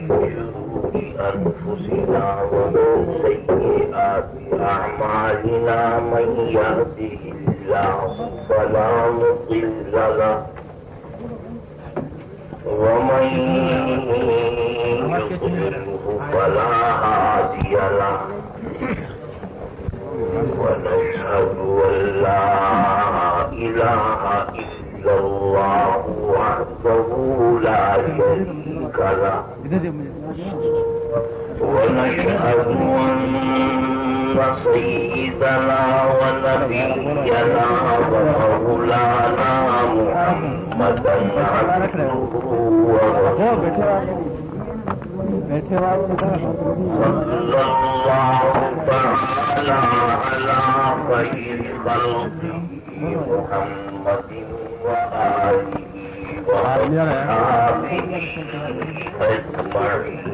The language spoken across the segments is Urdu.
من شرور أنفسنا ومن سيئات أعمالنا من يهده الله فلا مضل له ومن يضلله فلا هادي له ونشهد أن لا إله إلا الله وحده لا شريك له ونشهد أن سيدنا ونبينا ومولانا محمدا عبده ورسوله صلى الله تعالى على خير خلقه محمد وآله وأصحابه أجمعين.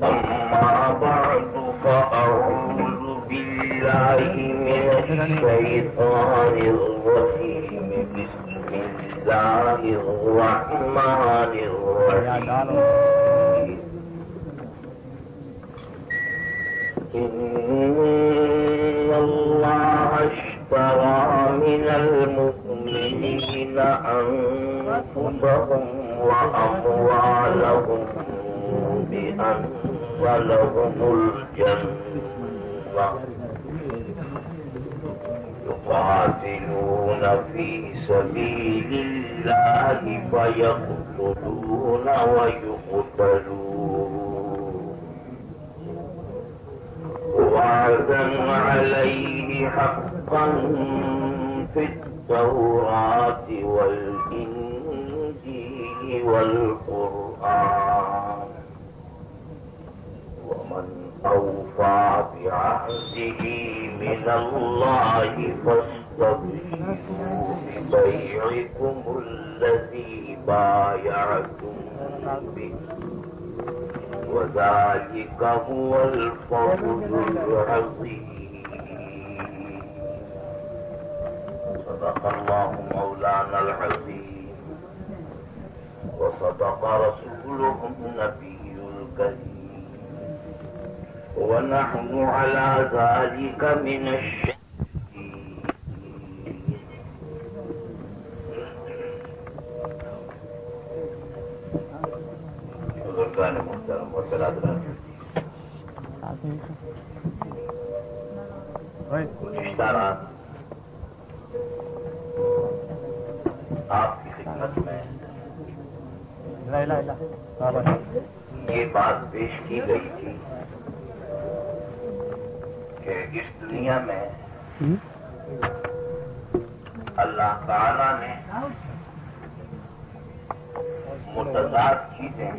أما بعد فأعوذ بالله من الشيطان الرجيم. بسم الله الرحمن الرحيم. إن الله اشترى من المؤمنين أنفسهم وأموالهم بأن لهم الجنة يقاتلون في سبيل الله فيقتلون ويقتلون وعدا عليه حقا في التوراة والإنجيل والقرآن ومن أوفى بعهده من الله فاستبشروا ببيعكم الذي بايعتم به وذلك هو الفوز العظيم. صدق الله مولانا العظيم وصدق رسوله النبي الكريم ونحن على ذلك من الشهيدين. بزرگان محترم و برادران، گزشتہ رات آپ کی خدمت میں یہ بات پیش کی گئی تھی کہ اس دنیا میں اللہ تعالی نے متضاد چیزیں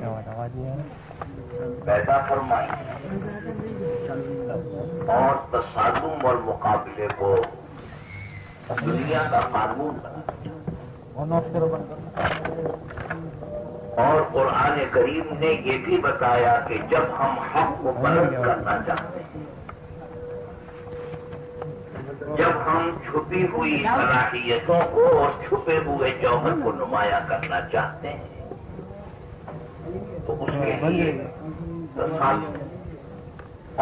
پیدا فرمائی اور تصادم اور مقابلے کو دنیا کا قانون بنا اور قرآن کریم نے یہ بھی بتایا کہ جب ہم حق کو بلند کرنا چاہتے ہیں، جب ہم چھپی ہوئی صلاحیتوں کو اور چھپے ہوئے جوہر کو نمایاں کرنا چاہتے ہیں تو اس کے لیے تصادم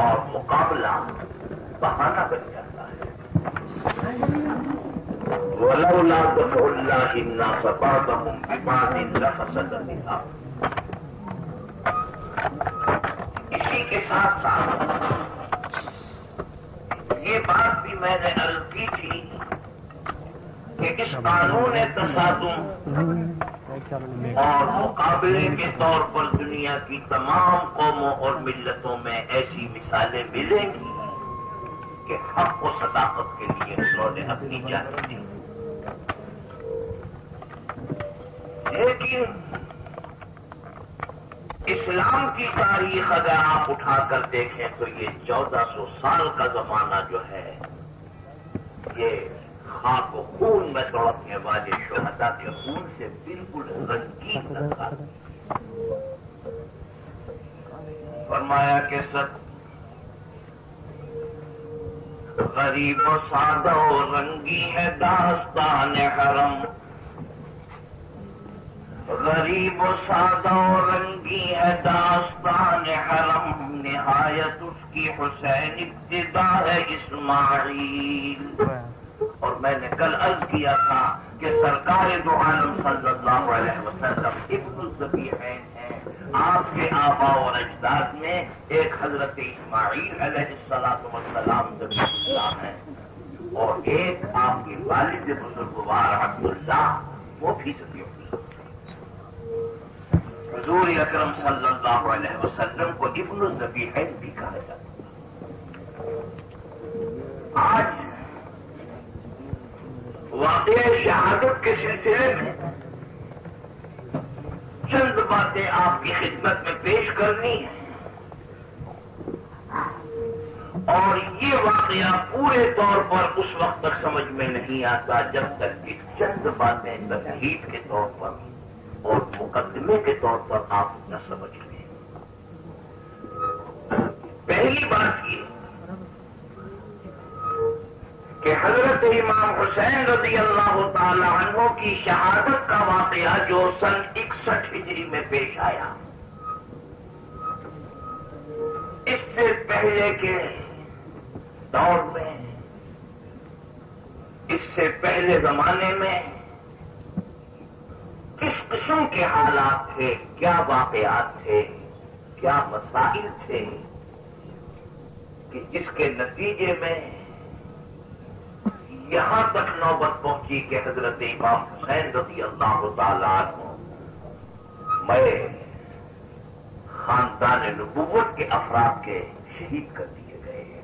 اور مقابلہ بہانہ بن جاتا ہے. وَلَوْلَا دَفْعُ اللَّهِ النَّاسَ بَعْضَهُم بِبَعْضٍ لَفَسَدَتِ الْأَرْضُ. اسی کے ساتھ ساتھ یہ بات بھی میں نے عرض کی تھی کہ اس قانون تصادم اور مقابلے کے طور پر دنیا کی تمام قوموں اور ملتوں میں ایسی مثالیں ملیں گی کہ حق و صداقت کے لیے انہوں نے اپنی جان دی. لیکن اسلام کی تاریخ اگر آپ اٹھا کر دیکھیں تو یہ 1400 سال کا زمانہ جو ہے یہ خاک و خون میں دوڑنے والے شہداء کے خون سے بالکل رنگین تھا. فرمایا کہ سب غریب و سادہ و رنگی ہے داستان حرم، غریب و سادہ و رنگی ہے داستان حرم، نہایت اس کی حسین ابتدا ہے اسماعیل۔ اور میں نے کل عرض کیا تھا کہ سرکار دو عالم صلی اللہ علیہ وسلم ابن الذبیحین ہیں۔ آپ کے آبا اور اجداد میں ایک حضرت اسماعیل علیہ السلام ذبیح اللہ ہیں، اور ایک آپ کے والد بزرگوار عبداللہ وہ بھی ذبیح اللہ۔ حضور اکرم صلی اللہ علیہ وسلم کو ابن الذبیحین بھی کہا جاتا ہے۔ آج واقعہ شہادت کے سلسلے میں چند باتیں آپ کی خدمت میں پیش کرنی ہے، اور یہ واقعہ پورے طور پر اس وقت تک سمجھ میں نہیں آتا جب تک کہ چند باتیں تمہید کے طور پر اور مقدمے کے طور پر آپ نہ سمجھ لیں۔ پہلی بات یہ کہ حضرت امام حسین رضی اللہ تعالی عنہ کی شہادت کا واقعہ جو سن 61 ہجری میں پیش آیا، اس سے پہلے کے دور میں، اس سے پہلے زمانے میں کس قسم کے حالات تھے، کیا واقعات تھے، کیا مسائل تھے کہ جس کے نتیجے میں یہاں تک نوبت پہنچی کہ حضرت امام حسین رضی اللہ تعالیٰ عنہ میں خاندان نبوت کے افراد کے شہید کر دیے گئے ہیں۔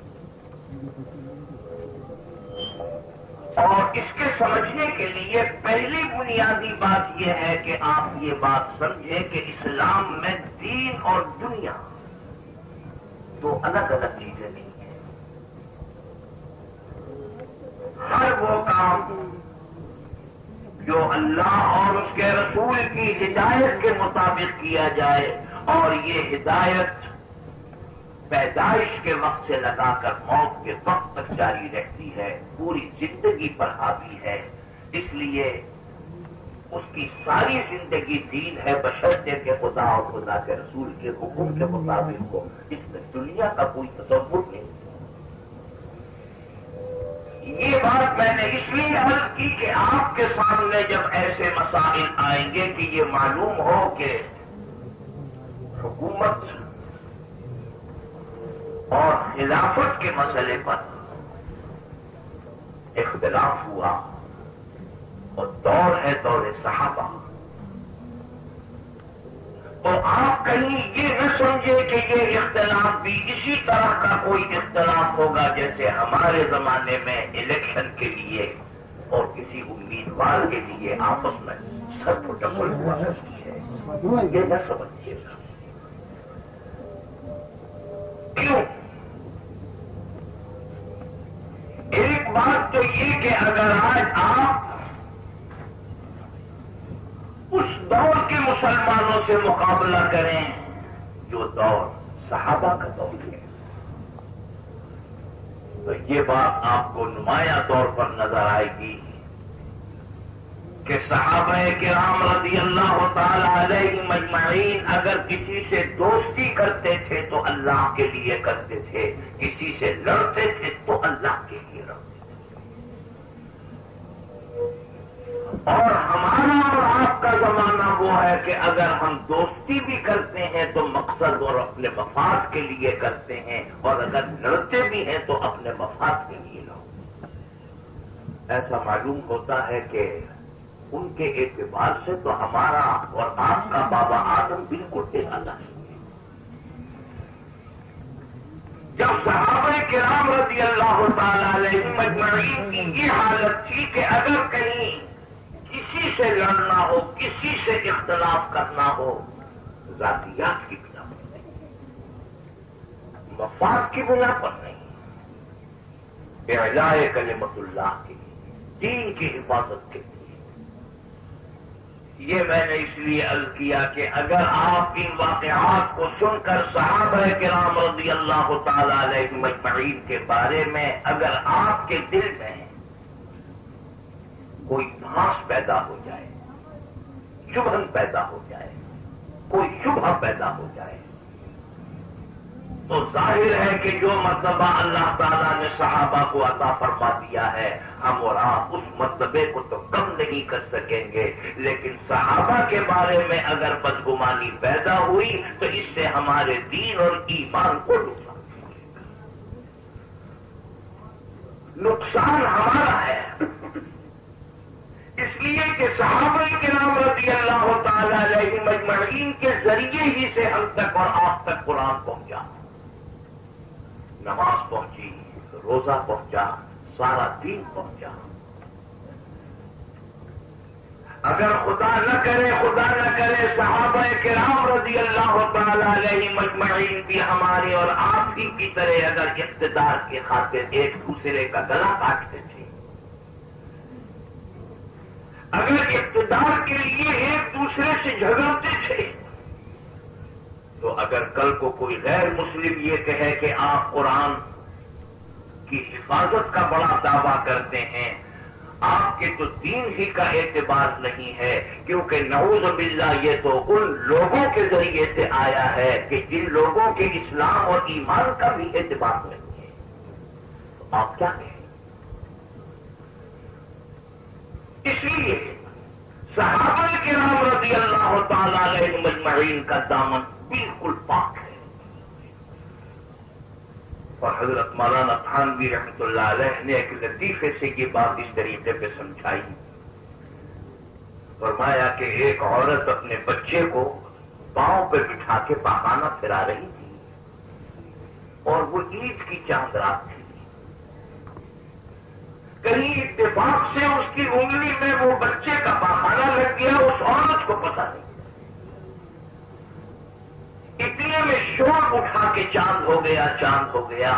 اور اس کے سمجھنے کے لیے پہلی بنیادی بات یہ ہے کہ آپ یہ بات سمجھیں کہ اسلام میں دین اور دنیا دو الگ الگ چیزیں نہیں ہیں۔ ہر وہ کام جو اللہ اور اس کے رسول کی ہدایت کے مطابق کیا جائے، اور یہ ہدایت پیدائش کے وقت سے لگا کر موت کے وقت تک جاری رہتی ہے، پوری زندگی پر حاوی ہے، اس لیے اس کی ساری زندگی دین ہے، بشرطے کہ خدا اور خدا کے رسول کے حکم کے مطابق ہو۔ اس میں دنیا کا کوئی تصور نہیں۔ یہ بات میں نے اس لیے عرض کی کہ آپ کے سامنے جب ایسے مسائل آئیں گے کہ یہ معلوم ہو کہ حکومت اور خلافت کے مسئلے پر اختلاف ہوا، اور دور ہے دور صحابہ، تو آپ کہیں یہ نہ سمجھے کہ یہ اختلاف بھی اسی طرح کا کوئی اختلاف ہوگا جیسے ہمارے زمانے میں الیکشن کے لیے اور کسی امیدوار کے لیے آپس میں سر پٹکل ہوا کرتی ہے، یہ نہ سمجھیے گا۔ کیوں؟ ایک بات تو یہ کہ اگر آج آپ اس دور کے مسلمانوں سے مقابلہ کریں جو دور صحابہ کا دور ہے، تو یہ بات آپ کو نمایاں طور پر نظر آئے گی کہ صحابہ کرام رضی اللہ تعالی علیہ مجمعین اگر کسی سے دوستی کرتے تھے تو اللہ کے لیے کرتے تھے، کسی سے لڑتے تھے تو اللہ کے لیے لڑتے تھے۔ اور ہمارا اور آپ کا زمانہ وہ ہے کہ اگر ہم دوستی بھی کرتے ہیں تو مقصد اور اپنے مفاد کے لیے کرتے ہیں، اور اگر لڑتے بھی ہیں تو اپنے مفاد کے لیے لڑتے ہیں۔ ایسا معلوم ہوتا ہے کہ ان کے اعتبار سے تو ہمارا اور آپ کا بابا آدم بالکل ایک الگ ہے۔ جب صحابہ کرام رضی اللہ تعالی علیہ مجمعین کی یہ حالت تھی کہ اگر کہیں کسی سے لڑنا ہو، کسی سے اختلاف کرنا ہو، ذاتیات کی بنا پر نہیں، مفاد کی بنا پر نہیں، اعلاء کلمت اللہ کے لیے، دین کی حفاظت کے لیے۔ یہ میں نے اس لیے عرض کیا کہ اگر آپ ان واقعات کو سن کر صحابہ کرام رضی اللہ تعالی علیہ مجمعین کے بارے میں اگر آپ کے دل میں کوئی بھاس پیدا ہو جائے چبھن پیدا ہو جائے، کوئی شبہ پیدا ہو جائے، تو ظاہر ہے کہ جو مرتبہ اللہ تعالیٰ نے صحابہ کو عطا فرما دیا ہے، ہم اور آپ اس مرتبے کو تو کم نہیں کر سکیں گے، لیکن صحابہ کے بارے میں اگر بدگمانی پیدا ہوئی تو اس سے ہمارے دین اور ایمان کو نقصان ہمارا ہے، اس لیے کہ صحابہ کرام رضی اللہ تعالی علیہ مجمعین کے ذریعے ہی سے ہم تک اور آپ تک قرآن پہنچا، نماز پہنچی، روزہ پہنچا، سارا دین پہنچا۔ اگر خدا نہ کرے صحابہ کرام رضی اللہ تعالی علیہ مجمعین بھی ہمارے اور آپ ہی کی طرح اگر اقتدار کی خاطر ایک دوسرے کا گلا کاٹتے تھے، اگر اقتدار کے لیے ایک دوسرے سے جھگڑتے تھے، تو اگر کل کو کوئی غیر مسلم یہ کہے کہ آپ قرآن کی حفاظت کا بڑا دعویٰ کرتے ہیں، آپ کے تو دین ہی کا اعتبار نہیں ہے، کیونکہ نعوذ باللہ یہ تو ان لوگوں کے ذریعے سے آیا ہے کہ جن لوگوں کے اسلام اور ایمان کا بھی اعتبار نہیں ہے، تو آپ کیا کہیں؟ اس لیے صحابہ کرام رضی اللہ تعالی علیہ مجمعین کا دامن بالکل پاک ہے، اور حضرت مولانا تھانوی رحمۃ اللہ علیہ نے ایک لطیفے سے یہ بات اس طریقے پہ سمجھائی، فرمایا کہ ایک عورت اپنے بچے کو پاؤں پہ بٹھا کے پاخانہ پھرا رہی تھی، اور وہ عید کی چاند رات تھی، کہیں اتفاق سے اس کی انگلی میں وہ بچے کا پاخانہ لگ گیا، اس عورت کو پتہ نہیں، اتنے میں شور اٹھا کے چاند ہو گیا،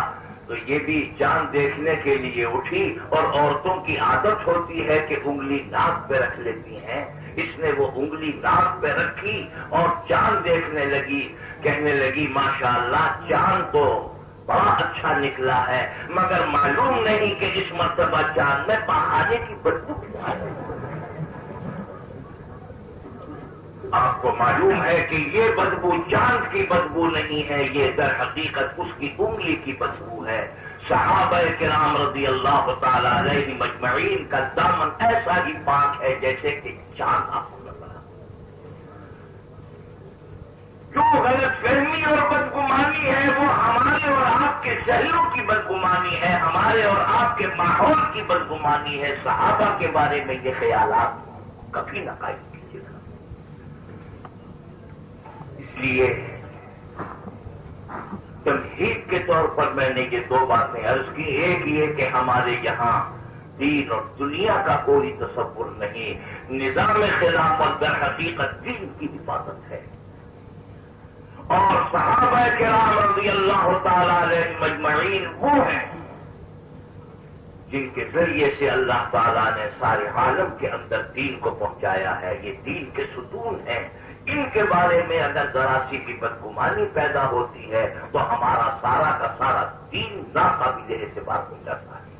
تو یہ بھی چاند دیکھنے کے لیے اٹھی، اور عورتوں کی عادت ہوتی ہے کہ انگلی ناک پہ رکھ لیتی ہیں، اس نے وہ انگلی ناک پہ رکھی اور چاند دیکھنے لگی، کہنے لگی ماشاءاللہ چاند تو بڑا اچھا نکلا ہے، مگر معلوم نہیں کہ اس مرتبہ چاند میں پاخانے کی بدبو ہے۔ آپ کو معلوم ہے کہ یہ بدبو چاند کی بدبو نہیں ہے، یہ در حقیقت اس کی انگلی کی بدبو ہے۔ صحابہ کرام رضی اللہ تعالی علیہ مجمعین کا دامن ایسا ہی پاک ہے جیسے کہ چاند آپ کو نظر آتا۔ جو غلط فہمی اور بدگمانی ہے وہ ہمارے اور آپ کے ذہنوں کی بدگمانی ہے، ہمارے اور آپ کے ماحول کی بدگمانی ہے۔ صحابہ کے بارے میں یہ خیالات کبھی نہ قائم کیجیے گا۔ اس لیے تمہید کے طور پر میں نے یہ دو باتیں عرض کی، ایک یہ کہ ہمارے یہاں دین اور دنیا کا کوئی تصور نہیں، نظام خلافت در حقیقت دین کی حفاظت ہے، اور صحابہ کرام رضی اللہ تعالی علیہ مجمعین وہ ہیں جن کے ذریعے سے اللہ تعالیٰ نے سارے عالم کے اندر دین کو پہنچایا ہے۔ یہ دین کے ستون ہیں، ان کے بارے میں اگر ذرا سی بھی بدگمانی پیدا ہوتی ہے تو ہمارا سارا کا سارا دین ناقابل اعتبار ہو جاتا ہے۔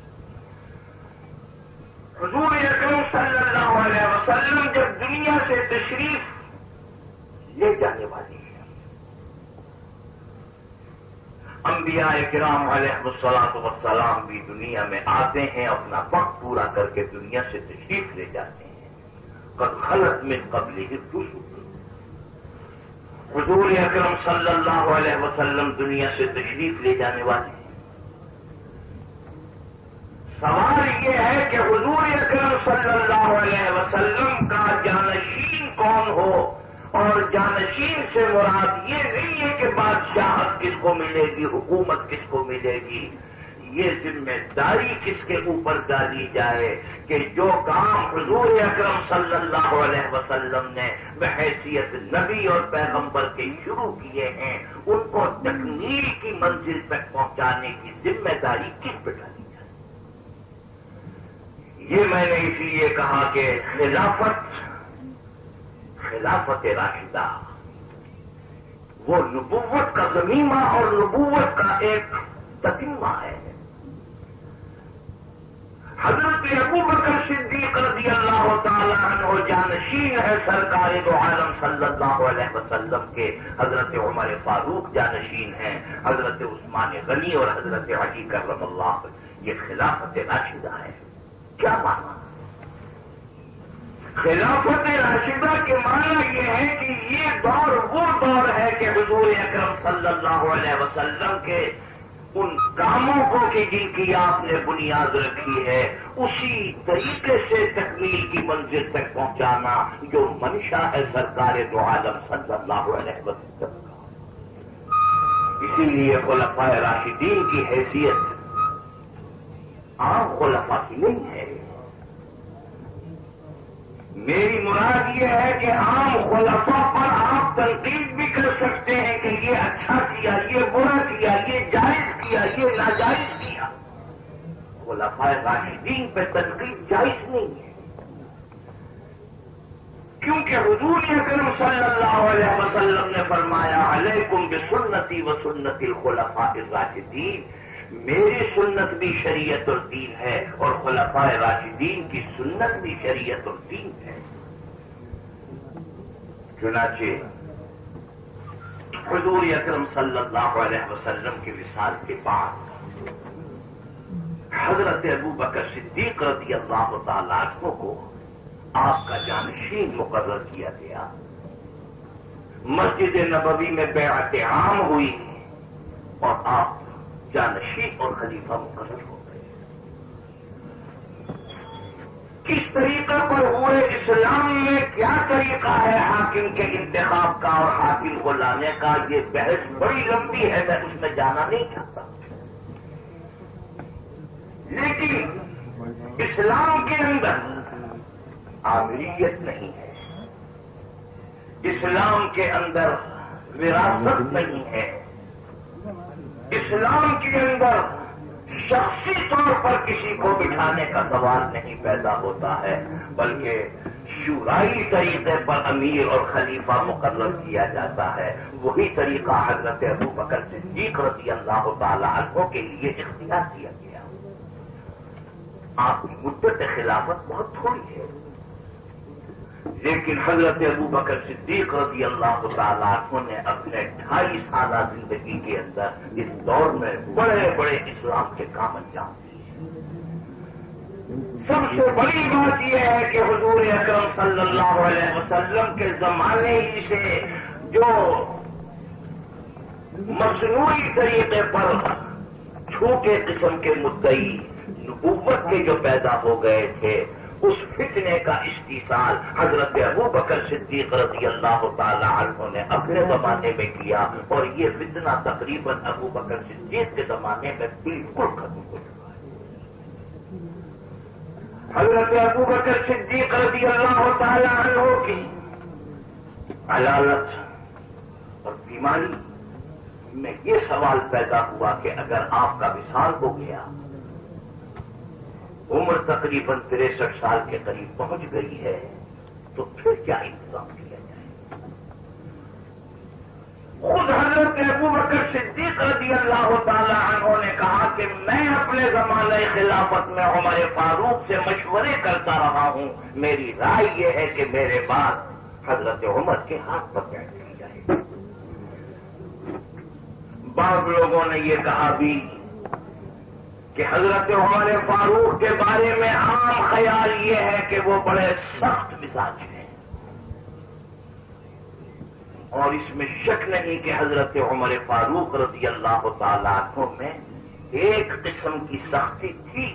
حضور اکرم صلی اللہ علیہ وسلم جب دنیا سے تشریف لے جانے والی ہے، انبیاء کرام علیہ الصلوۃ والسلام بھی دنیا میں آتے ہیں، اپنا وقت پورا کر کے دنیا سے تشریف لے جاتے ہیں۔ قد خلت من قبلہ الرسل، حضور اکرم صلی اللہ علیہ وسلم دنیا سے تشریف لے جانے والے ہیں۔ سوال یہ ہے کہ حضور اکرم صلی اللہ علیہ وسلم کا جانشین کون ہو، اور جانشین سے مراد یہ نہیں ہے کہ بادشاہت کس کو ملے گی، حکومت کس کو ملے گی، یہ ذمہ داری کس کے اوپر ڈالی جائے کہ جو کام حضور اکرم صلی اللہ علیہ وسلم نے بحیثیت نبی اور پیغمبر کے شروع کیے ہیں ان کو تکمیل کی منزل تک پہنچانے کی ذمہ داری کس پہ ڈالی جائے۔ یہ میں نے اسی لیے کہا کہ خلافت راشدہ وہ نبوت کا ضمیمہ اور نبوت کا ایک تتمہ ہے۔ حضرت حضرت ابو بکر صدیق رضی اللہ تعالی عنہ جانشین ہے سرکار دو عالم صلی اللہ علیہ وسلم کے، حضرت عمر فاروق جانشین ہیں، حضرت عثمان غنی اور حضرت علی کرم اللہ، یہ خلافت راشدہ ہے۔ کیا معنی؟ خلافت راشدہ کے معنی یہ ہے کہ یہ دور وہ دور ہے کہ حضور اکرم صلی اللہ علیہ وسلم کے ان کاموں کو کہ جن کی آپ نے بنیاد رکھی ہے اسی طریقے سے تکمیل کی منزل تک پہنچانا جو منشا ہے سرکار دو عالم صلی اللہ علیہ وسلم کا۔ اسی لیے خلفاء راشدین کی حیثیت عام خلفاء کی نہیں ہے۔ میری مراد یہ ہے کہ عام خلفاء پر آپ تنقید بھی کر سکتے ہیں کہ یہ اچھا کیا، یہ برا کیا، یہ جائز کیا، یہ ناجائز کیا۔ خلفاء راشدین پہ تنقید جائز نہیں ہے، کیونکہ حضور اکرم صلی اللہ علیہ وسلم نے فرمایا علیکم بسنتی و سنت الخلفاء الراشدین، میری سنت بھی شریعت اور دین ہے اور خلفاء راشدین کی سنت بھی شریعت اور دین ہے۔ چنانچہ حضور اکرم صلی اللہ علیہ وسلم کے وصال کے بعد حضرت ابو بکر صدیق رضی اللہ تعالیٰ عنہ کو آپ کا جانشین مقرر کیا گیا۔ مسجد نبوی میں بیعت عام ہوئی اور آپ جانشین اور خلیفہ مقرر ہو گئے۔ کس طریقے پر ہوئے؟ اسلام میں کیا طریقہ ہے حاکم کے انتخاب کا اور حاکم کو لانے کا؟ یہ بحث بڑی لمبی ہے، میں اس میں جانا نہیں چاہتا، لیکن اسلام کے اندر آمریت نہیں ہے، اسلام کے اندر وراثت نہیں ہے، اسلام کے اندر شخصی طور پر کسی کو بٹھانے کا سوال نہیں پیدا ہوتا ہے، بلکہ شورائی طریقے پر امیر اور خلیفہ مقرر کیا جاتا ہے۔ وہی طریقہ حضرت ابو بکر صدیق رضی اللہ تعالی عنہ کے لیے اختیار کیا گیا۔ آپ کی مدت خلافت بہت تھوڑی ہے، لیکن حضرت ابو بکر صدیق رضی اللہ تعالیٰ عنہ نے اپنے 28 سالہ زندگی کے اندر اس دور میں بڑے بڑے اسلام کے کام انجام دیے۔ سب سے بڑی بات یہ ہے کہ حضور اکرم صلی اللہ علیہ وسلم کے زمانے ہی سے جو مصنوعی طریقے پر چھوٹے قسم کے مدعی نبوت کے جو پیدا ہو گئے تھے، اس فتنے کا استحصال حضرت ابو بکر صدیق رضی اللہ تعالی عنہ نے اپنے زمانے میں کیا، اور یہ فتنہ تقریباً ابو بکر صدیق کے زمانے میں بالکل ختم ہو چکا ہے۔ حضرت ابو بکر صدیق رضی اللہ تعالی عنہ کی علالت اور بیماری میں یہ سوال پیدا ہوا کہ اگر آپ کا وصال ہو گیا، عمر تقریباً 63 سال کے قریب پہنچ گئی ہے، تو پھر کیا انتظام کیا جائے؟ خود حضرت ابو بکر صدیق رضی اللہ تعالی عنہ نے کہا کہ میں اپنے زمانہ خلافت میں عمر فاروق سے مشورے کرتا رہا ہوں، میری رائے یہ ہے کہ میرے بعد حضرت عمر کے ہاتھ پر بیٹھ کی جائے۔ بعض لوگوں نے یہ کہا بھی کہ حضرت عمر فاروق کے بارے میں عام خیال یہ ہے کہ وہ بڑے سخت مزاج ہیں، اور اس میں شک نہیں کہ حضرت عمر فاروق رضی اللہ تعالیٰ عنہ میں ایک قسم کی سختی تھی،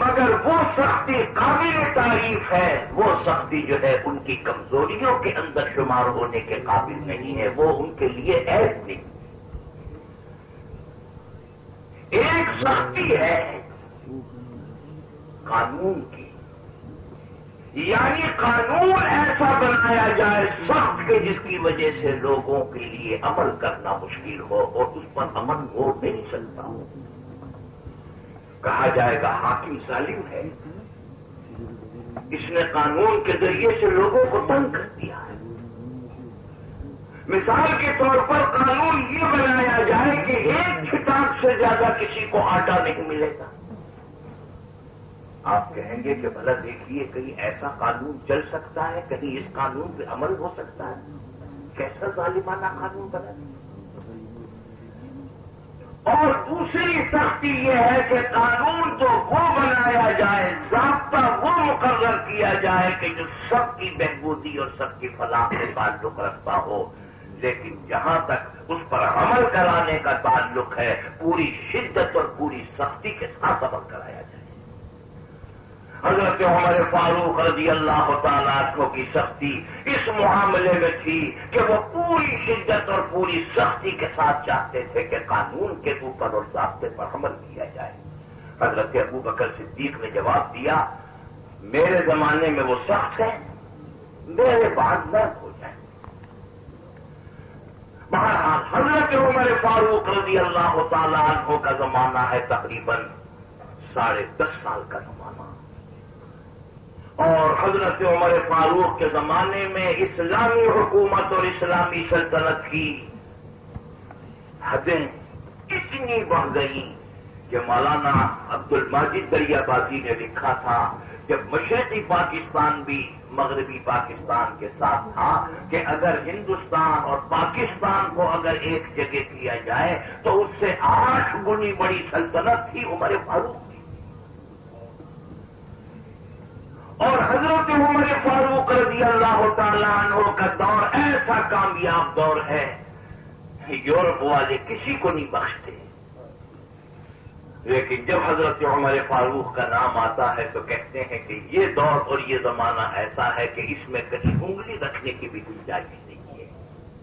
مگر وہ سختی قابل تعریف ہے، وہ سختی جو ہے ان کی کمزوریوں کے اندر شمار ہونے کے قابل نہیں ہے، وہ ان کے لیے عیب نہیں۔ ایک سختی ہے قانون کی، یعنی قانون ایسا بنایا جائے سخت کہ جس کی وجہ سے لوگوں کے لیے عمل کرنا مشکل ہو اور اس پر عمل ہو نہیں سکتا ہو۔ کہا جائے گا حاکم ظالم ہے، اس نے قانون کے ذریعے سے لوگوں کو تنگ کر دیا ہے۔ مثال کے طور پر قانون یہ بنایا جائے کہ ایک چھٹاک سے زیادہ کسی کو آٹا نہیں ملے گا، آپ کہیں گے کہ بھلا دیکھیے کہیں ایسا قانون چل سکتا ہے، کہیں اس قانون پہ عمل ہو سکتا ہے؟ کیسا ظالمانہ قانون بنا؟ اور دوسری سختی یہ ہے کہ قانون تو وہ بنایا جائے، ضابطہ وہ مقرر کیا جائے کہ جو سب کی بہبودی اور سب کی فلاح سے تعلق رکھتا ہو، لیکن جہاں تک اس پر عمل کرانے کا تعلق ہے پوری شدت اور پوری سختی کے ساتھ عمل کرایا جائے۔ حضرت عمر فاروق رضی اللہ تعالیٰ عنہ کی سختی اس معاملے میں تھی کہ وہ پوری شدت اور پوری سختی کے ساتھ چاہتے تھے کہ قانون کے اوپر اور ضابطے پر عمل کیا جائے۔ حضرت ابو بکر صدیق نے جواب دیا، میرے زمانے میں وہ سخت ہے، میرے بعد نرم ہو جائے۔ بہرحال حضرت عمر فاروق رضی اللہ تعالیٰ عنہ کا زمانہ ہے تقریباً 10.5 سال کا زمانہ، اور حضرت عمر فاروق کے زمانے میں اسلامی حکومت اور اسلامی سلطنت کی حدیں اتنی بڑھ گئیں کہ مولانا عبد الماجد دریابادی نے لکھا تھا جب مشرقی پاکستان بھی مغربی پاکستان کے ساتھ تھا کہ اگر ہندوستان اور پاکستان کو اگر ایک جگہ کیا جائے تو اس سے 8 گنی بڑی سلطنت تھی عمر فاروق کی۔ اور حضرت عمر فاروق رضی اللہ تعالیٰ عنہ کا دور ایسا کامیاب دور ہے یورپ والے کسی کو نہیں بخشتے، لیکن جب حضرت عمر فاروق کا نام آتا ہے تو کہتے ہیں کہ یہ دور اور یہ زمانہ ایسا ہے کہ اس میں کہیں انگلی رکھنے کی بھی گنجائش نہیں ہے،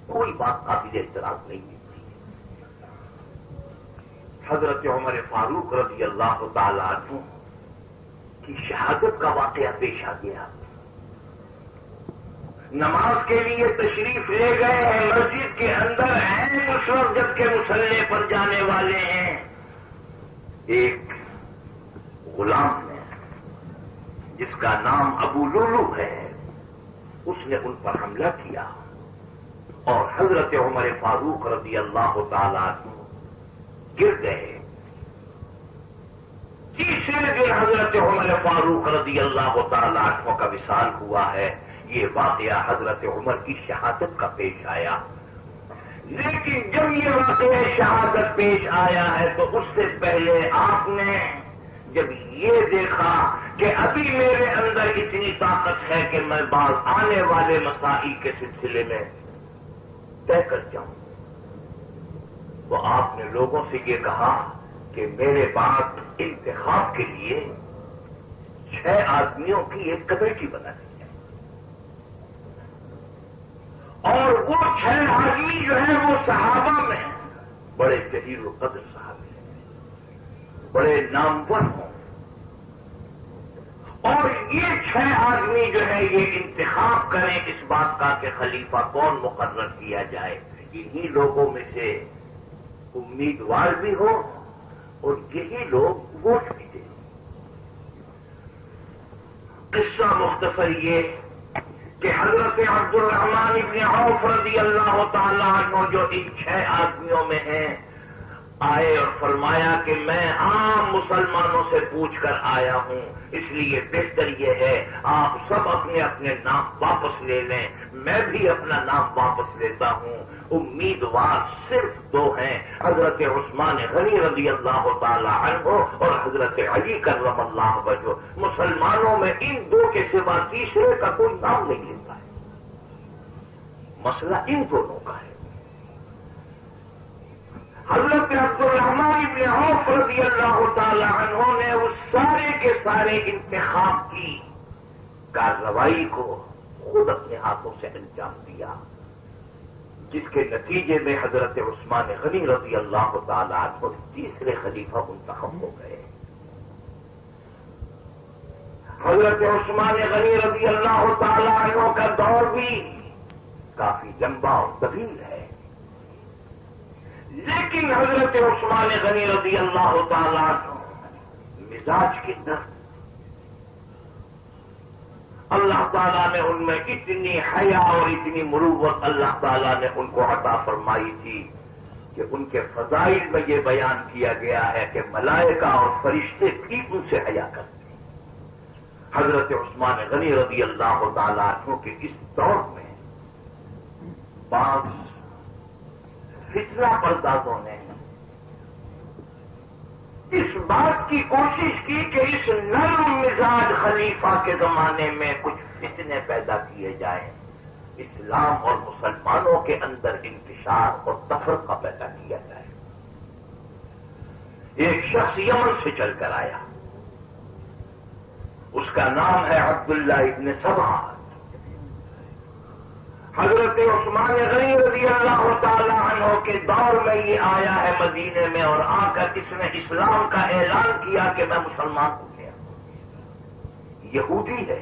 کوئی بات قابل اعتراض نہیں ملتی ہے۔ حضرت عمر فاروق رضی اللہ تعالیٰ عنہ کی شہادت کا واقعہ پیش آ گیا۔ نماز کے لیے تشریف لے گئے ہیں، مسجد کے اندر ہیں اس وقت جب کہ مصلی پر جانے والے ہیں، ایک غلام ہے جس کا نام ابو لولو ہے، اس نے ان پر حملہ کیا اور حضرت عمر فاروق رضی اللہ تعالیٰ عنہ گر گئے۔ تیسرے دن حضرت عمر فاروق رضی اللہ تعالیٰ عنہ کا وصال ہوا ہے۔ یہ واقعہ حضرت عمر کی شہادت کا پیش آیا، لیکن جب یہ واقعہ شہادت پیش آیا ہے تو اس سے پہلے آپ نے جب یہ دیکھا کہ ابھی میرے اندر اتنی طاقت ہے کہ میں بعض آنے والے مسائل کے سلسلے میں طے کر جاؤں، تو آپ نے لوگوں سے یہ کہا کہ میرے بعد انتخاب کے لیے 6 آدمیوں کی ایک کمیٹی بنا دی ہے، اور وہ 6 آدمی جو ہیں وہ صحابہ میں بڑے جلیل القدر صحابی ہیں، بڑے نامور ہوں، اور یہ 6 آدمی جو ہے یہ انتخاب کریں اس بات کا کہ خلیفہ کون مقرر کیا جائے، انہی لوگوں میں سے امیدوار بھی ہو اور یہی لوگ ووٹ بھی دیں۔ قصہ مختصر یہ کہ حضرت عبد الرحمن ابن عوف رضی اللہ تعالیٰ عنہ جو ان 6 آدمیوں میں ہیں آئے اور فرمایا کہ میں عام مسلمانوں سے پوچھ کر آیا ہوں، اس لیے بہتر یہ ہے آپ سب اپنے اپنے نام واپس لے لیں، میں بھی اپنا نام واپس لیتا ہوں۔ امیدوار صرف 2 ہیں، حضرت عثمان غنی رضی اللہ تعالی عنہ اور حضرت علی کرم اللہ وجہہ۔ مسلمانوں میں ان 2 کے سوا تیسرے کا کوئی نام نہیں لیتا ہے، مسئلہ ان دونوں کا ہے۔ حضرت عبد الرحمن ابن عوف رضی اللہ تعالی عنہ نے اس سارے کے سارے انتخاب کی کارروائی کو خود اپنے ہاتھوں سے انجام دیا، جس کے نتیجے میں حضرت عثمان غنی رضی اللہ تعالی عنہ تیسرے خلیفہ منتخب ہو گئے۔ حضرت عثمان غنی رضی اللہ تعالی عنہ کا دور بھی کافی لمبا اور طویل ہے، لیکن حضرت عثمان غنی رضی اللہ تعالی عنہ مزاج کے نرم، اللہ تعالیٰ نے ان میں اتنی حیا اور اتنی مروت اللہ تعالیٰ نے ان کو عطا فرمائی تھی کہ ان کے فضائل میں یہ بیان کیا گیا ہے کہ ملائکہ اور فرشتے بھی ان سے حیا کرتے ہیں۔ حضرت عثمان غنی رضی اللہ تعالیٰ عنہ کے اس دور میں بعض فتنہ پردازوں نے اس بات کی کوشش کی کہ اس نرم مزاج خلیفہ کے زمانے میں کچھ فتنے پیدا کیے جائیں، اسلام اور مسلمانوں کے اندر انتشار اور تفرقہ پیدا کیا جائے۔ ایک شخص یمن سے چل کر آیا، اس کا نام ہے عبداللہ ابن سبا۔ حضرت عثمان غنی رضی اللہ تعالی عنہ کے دور میں یہ آیا ہے مدینے میں، اور آ کر اس نے اسلام کا اعلان کیا کہ میں مسلمان ہو گیا۔ یہودی ہے۔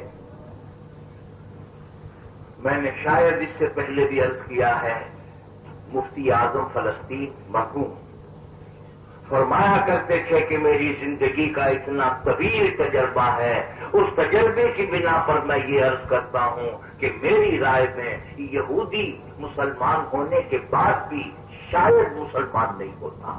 میں نے شاید اس سے پہلے بھی عرض کیا ہے، مفتی اعظم فلسطین مرحوم فرمایا کرتے تھے کہ میری زندگی کا اتنا طویل تجربہ ہے، اس تجربے کی بنا پر میں یہ عرض کرتا ہوں کہ میری رائے میں یہودی مسلمان ہونے کے بعد بھی شاید مسلمان نہیں ہوتا۔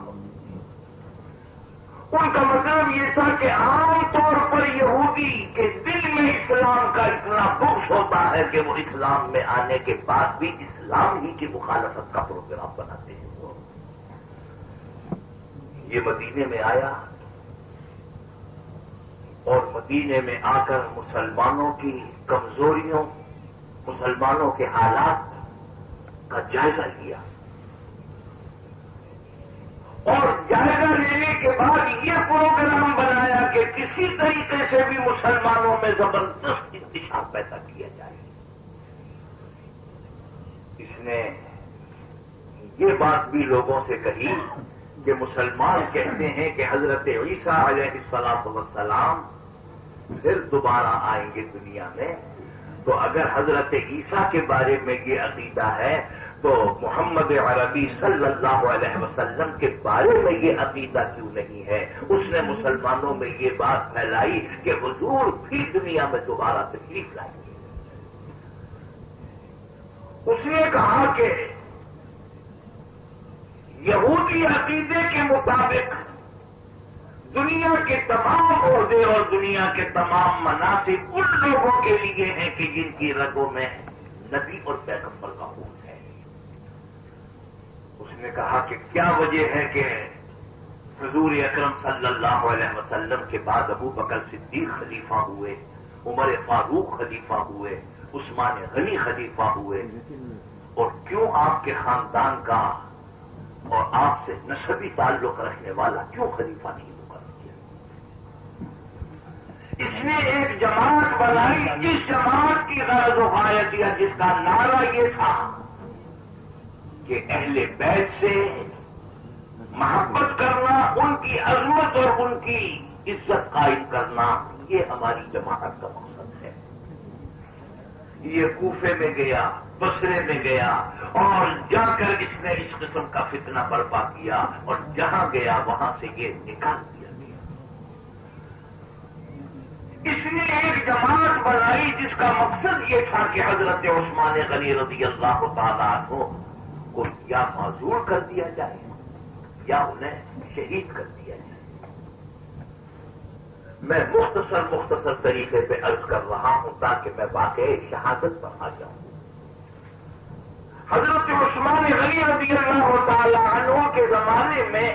ان کا مطلب یہ تھا کہ عام طور پر یہودی کے دل میں اسلام کا اتنا بغض ہوتا ہے کہ وہ اسلام میں آنے کے بعد بھی اسلام ہی کی مخالفت کا پروگرام بناتے ہیں۔ یہ مدینے میں آیا اور مدینے میں آ کر مسلمانوں کی کمزوریوں، مسلمانوں کے حالات کا جائزہ لیا، اور جائزہ لینے کے بعد یہ پروگرام بنایا کہ کسی طریقے سے بھی مسلمانوں میں زبردست انتشار پیدا کیا جائے۔ اس نے یہ بات بھی لوگوں سے کہی کہ مسلمان کہتے ہیں کہ حضرت عیسیٰ علیہ الصلوۃ والسلام پھر دوبارہ آئیں گے دنیا میں، تو اگر حضرت عیسیٰ کے بارے میں یہ عقیدہ ہے تو محمد عربی صلی اللہ علیہ وسلم کے بارے میں یہ عقیدہ کیوں نہیں ہے؟ اس نے مسلمانوں میں یہ بات پھیلائی کہ حضور بھی دنیا میں دوبارہ تشریف لائیں گے۔ اس نے کہا کہ یہودی عقیدے کے مطابق دنیا کے تمام عہدے اور دنیا کے تمام مناصب ان لوگوں کے لیے ہیں کہ جن کی رگوں میں نبی اور پیغمبر کا خون ہے۔ اس نے کہا کہ کیا وجہ ہے کہ حضور اکرم صلی اللہ علیہ وسلم کے بعد ابو بکر صدیق خلیفہ ہوئے، عمر فاروق خلیفہ ہوئے، عثمان غنی خلیفہ ہوئے، اور کیوں آپ کے خاندان کا اور آپ سے نسبی تعلق رکھنے والا کیوں خلیفہ نہیں مقرر کیا؟ اس نے ایک جماعت بنائی جس جماعت کی غرض و غایت یا جس کا نعرہ یہ تھا کہ اہل بیت سے محبت کرنا، ان کی عظمت اور ان کی عزت قائم کرنا، یہ ہماری جماعت کا مقصد ہے۔ یہ کوفے میں گیا، بصرے میں گیا، اور جا کر اس نے اس قسم کا فتنہ برپا کیا، اور جہاں گیا وہاں سے یہ نکال دیا گیا۔ اس نے ایک جماعت بنائی جس کا مقصد یہ تھا کہ حضرت عثمان غنی رضی اللہ تعالیٰ عنہ کو یا معذور کر دیا جائے یا انہیں شہید کر دیا جائے۔ میں مختصر طریقے پہ عرض کر رہا ہوں تاکہ میں واقعی شہادت پر آ جاؤں۔ حضرت عثمان غنی رضی اللہ تعالی عنہ کے زمانے میں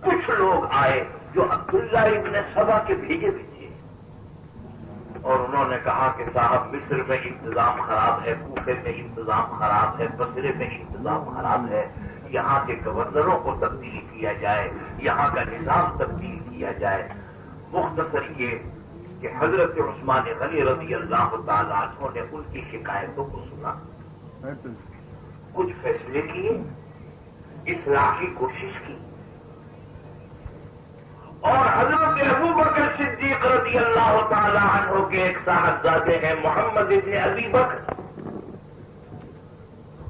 کچھ لوگ آئے جو عبداللہ ابن سبا کے بھیجے بھی تھے، اور انہوں نے کہا کہ صاحب مصر میں انتظام خراب ہے، کوفے میں انتظام خراب ہے، بصرے میں انتظام خراب ہے، یہاں کے گورنروں کو تبدیل کیا جائے، یہاں کا نظام تبدیل کیا جائے۔ مختصر یہ کہ حضرت عثمان غنی رضی اللہ تعالیٰ عنہ نے ان کی شکایتوں کو سنا، کچھ فیصلے کیے، اصلاح کی کوشش کی، اور حضرت ابو بکر صدیق رضی اللہ تعالی عنہ کے ایک صاحبزادے ہیں محمد ابن ابی بکر،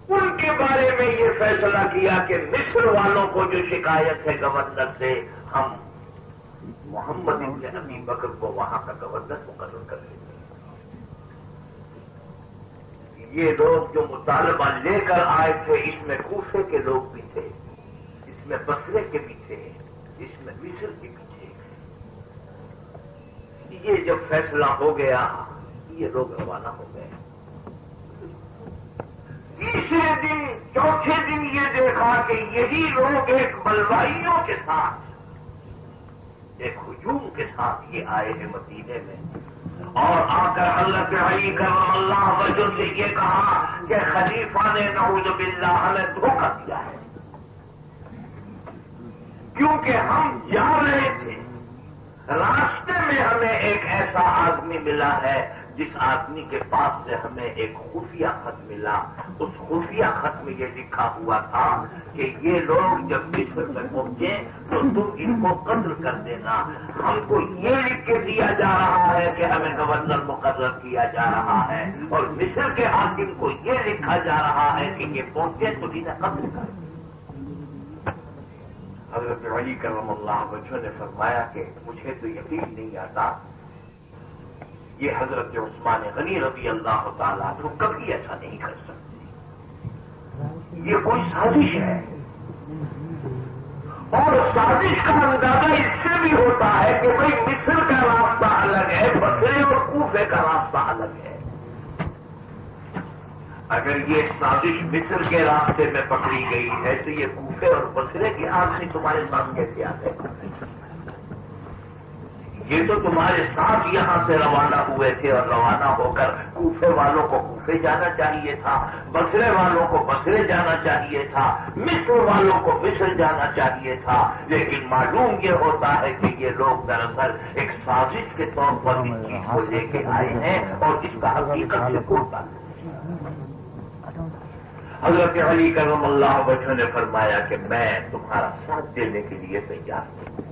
ان کے بارے میں یہ فیصلہ کیا کہ مصر والوں کو جو شکایت ہے گورنر سے، ہم محمد ابن ابی بکر کو وہاں کا گورنر مقرر کر لیتے ہیں۔ یہ لوگ جو مطالبہ لے کر آئے تھے، اس میں کوفے کے لوگ بھی تھے، اس میں بصرے کے بھی تھے، اس میں مصر کے بھی تھے۔ یہ جب فیصلہ ہو گیا یہ لوگ روانہ ہو گئے. تیسرے دن چوتھے دن یہ دیکھا کہ یہی لوگ ایک بلوائیوں کے ساتھ ایک ہجوم کے ساتھ یہ آئے ہیں مدینے میں، اور آ کر حضرت علی کرم اللہ وجہ سے یہ کہا کہ خلیفہ نے نعوذ باللہ ہمیں دھوکہ دیا ہے، کیونکہ ہم جا رہے تھے راستے میں ہمیں ایک ایسا آدمی ملا ہے جس آدمی کے پاس سے ہمیں ایک خفیہ خط ملا. اس خفیہ خط میں یہ لکھا ہوا تھا کہ یہ لوگ جب مصر میں پہنچے تو تم ان کو قتل کر دینا. ہم کو یہ لکھ کے دیا جا رہا ہے کہ ہمیں گورنر مقرر کیا جا رہا ہے، اور مصر کے حاکم کو یہ لکھا جا رہا ہے کہ یہ پہنچے تو انہیں قتل کر. حضرت علی کرم اللہ وجہ نے فرمایا کہ مجھے تو یقین نہیں آتا یہ حضرت عثمان غنی رضی اللہ تعالیٰ تو کبھی ایسا نہیں کر سکتے، یہ کوئی سازش ہے. اور سازش کا اندازہ اس سے بھی ہوتا ہے کہ بھئی مصر کا راستہ الگ ہے، بصرے اور کوفے کا راستہ الگ ہے. اگر یہ سازش مصر کے راستے میں پکڑی گئی ہے تو یہ کوفے اور بصرے کی آدمی تمہارے سامنے کیسے آتے ہیں؟ یہ تو تمہارے ساتھ یہاں سے روانہ ہوئے تھے، اور روانہ ہو کر کوفے والوں کو کوفے جانا چاہیے تھا، بصرے والوں کو بصرے جانا چاہیے تھا، مصر والوں کو مصر جانا چاہیے تھا. لیکن معلوم یہ ہوتا ہے کہ یہ لوگ دراصل ایک سازش کے طور پر اس چیز کو لے کے آئے ہیں، اور اس کا حقیقت سے کوئی تعلق نہیں. حضرت علی کرم اللہ وجہ نے فرمایا کہ میں تمہارا ساتھ دینے کے لیے تیار ہوں.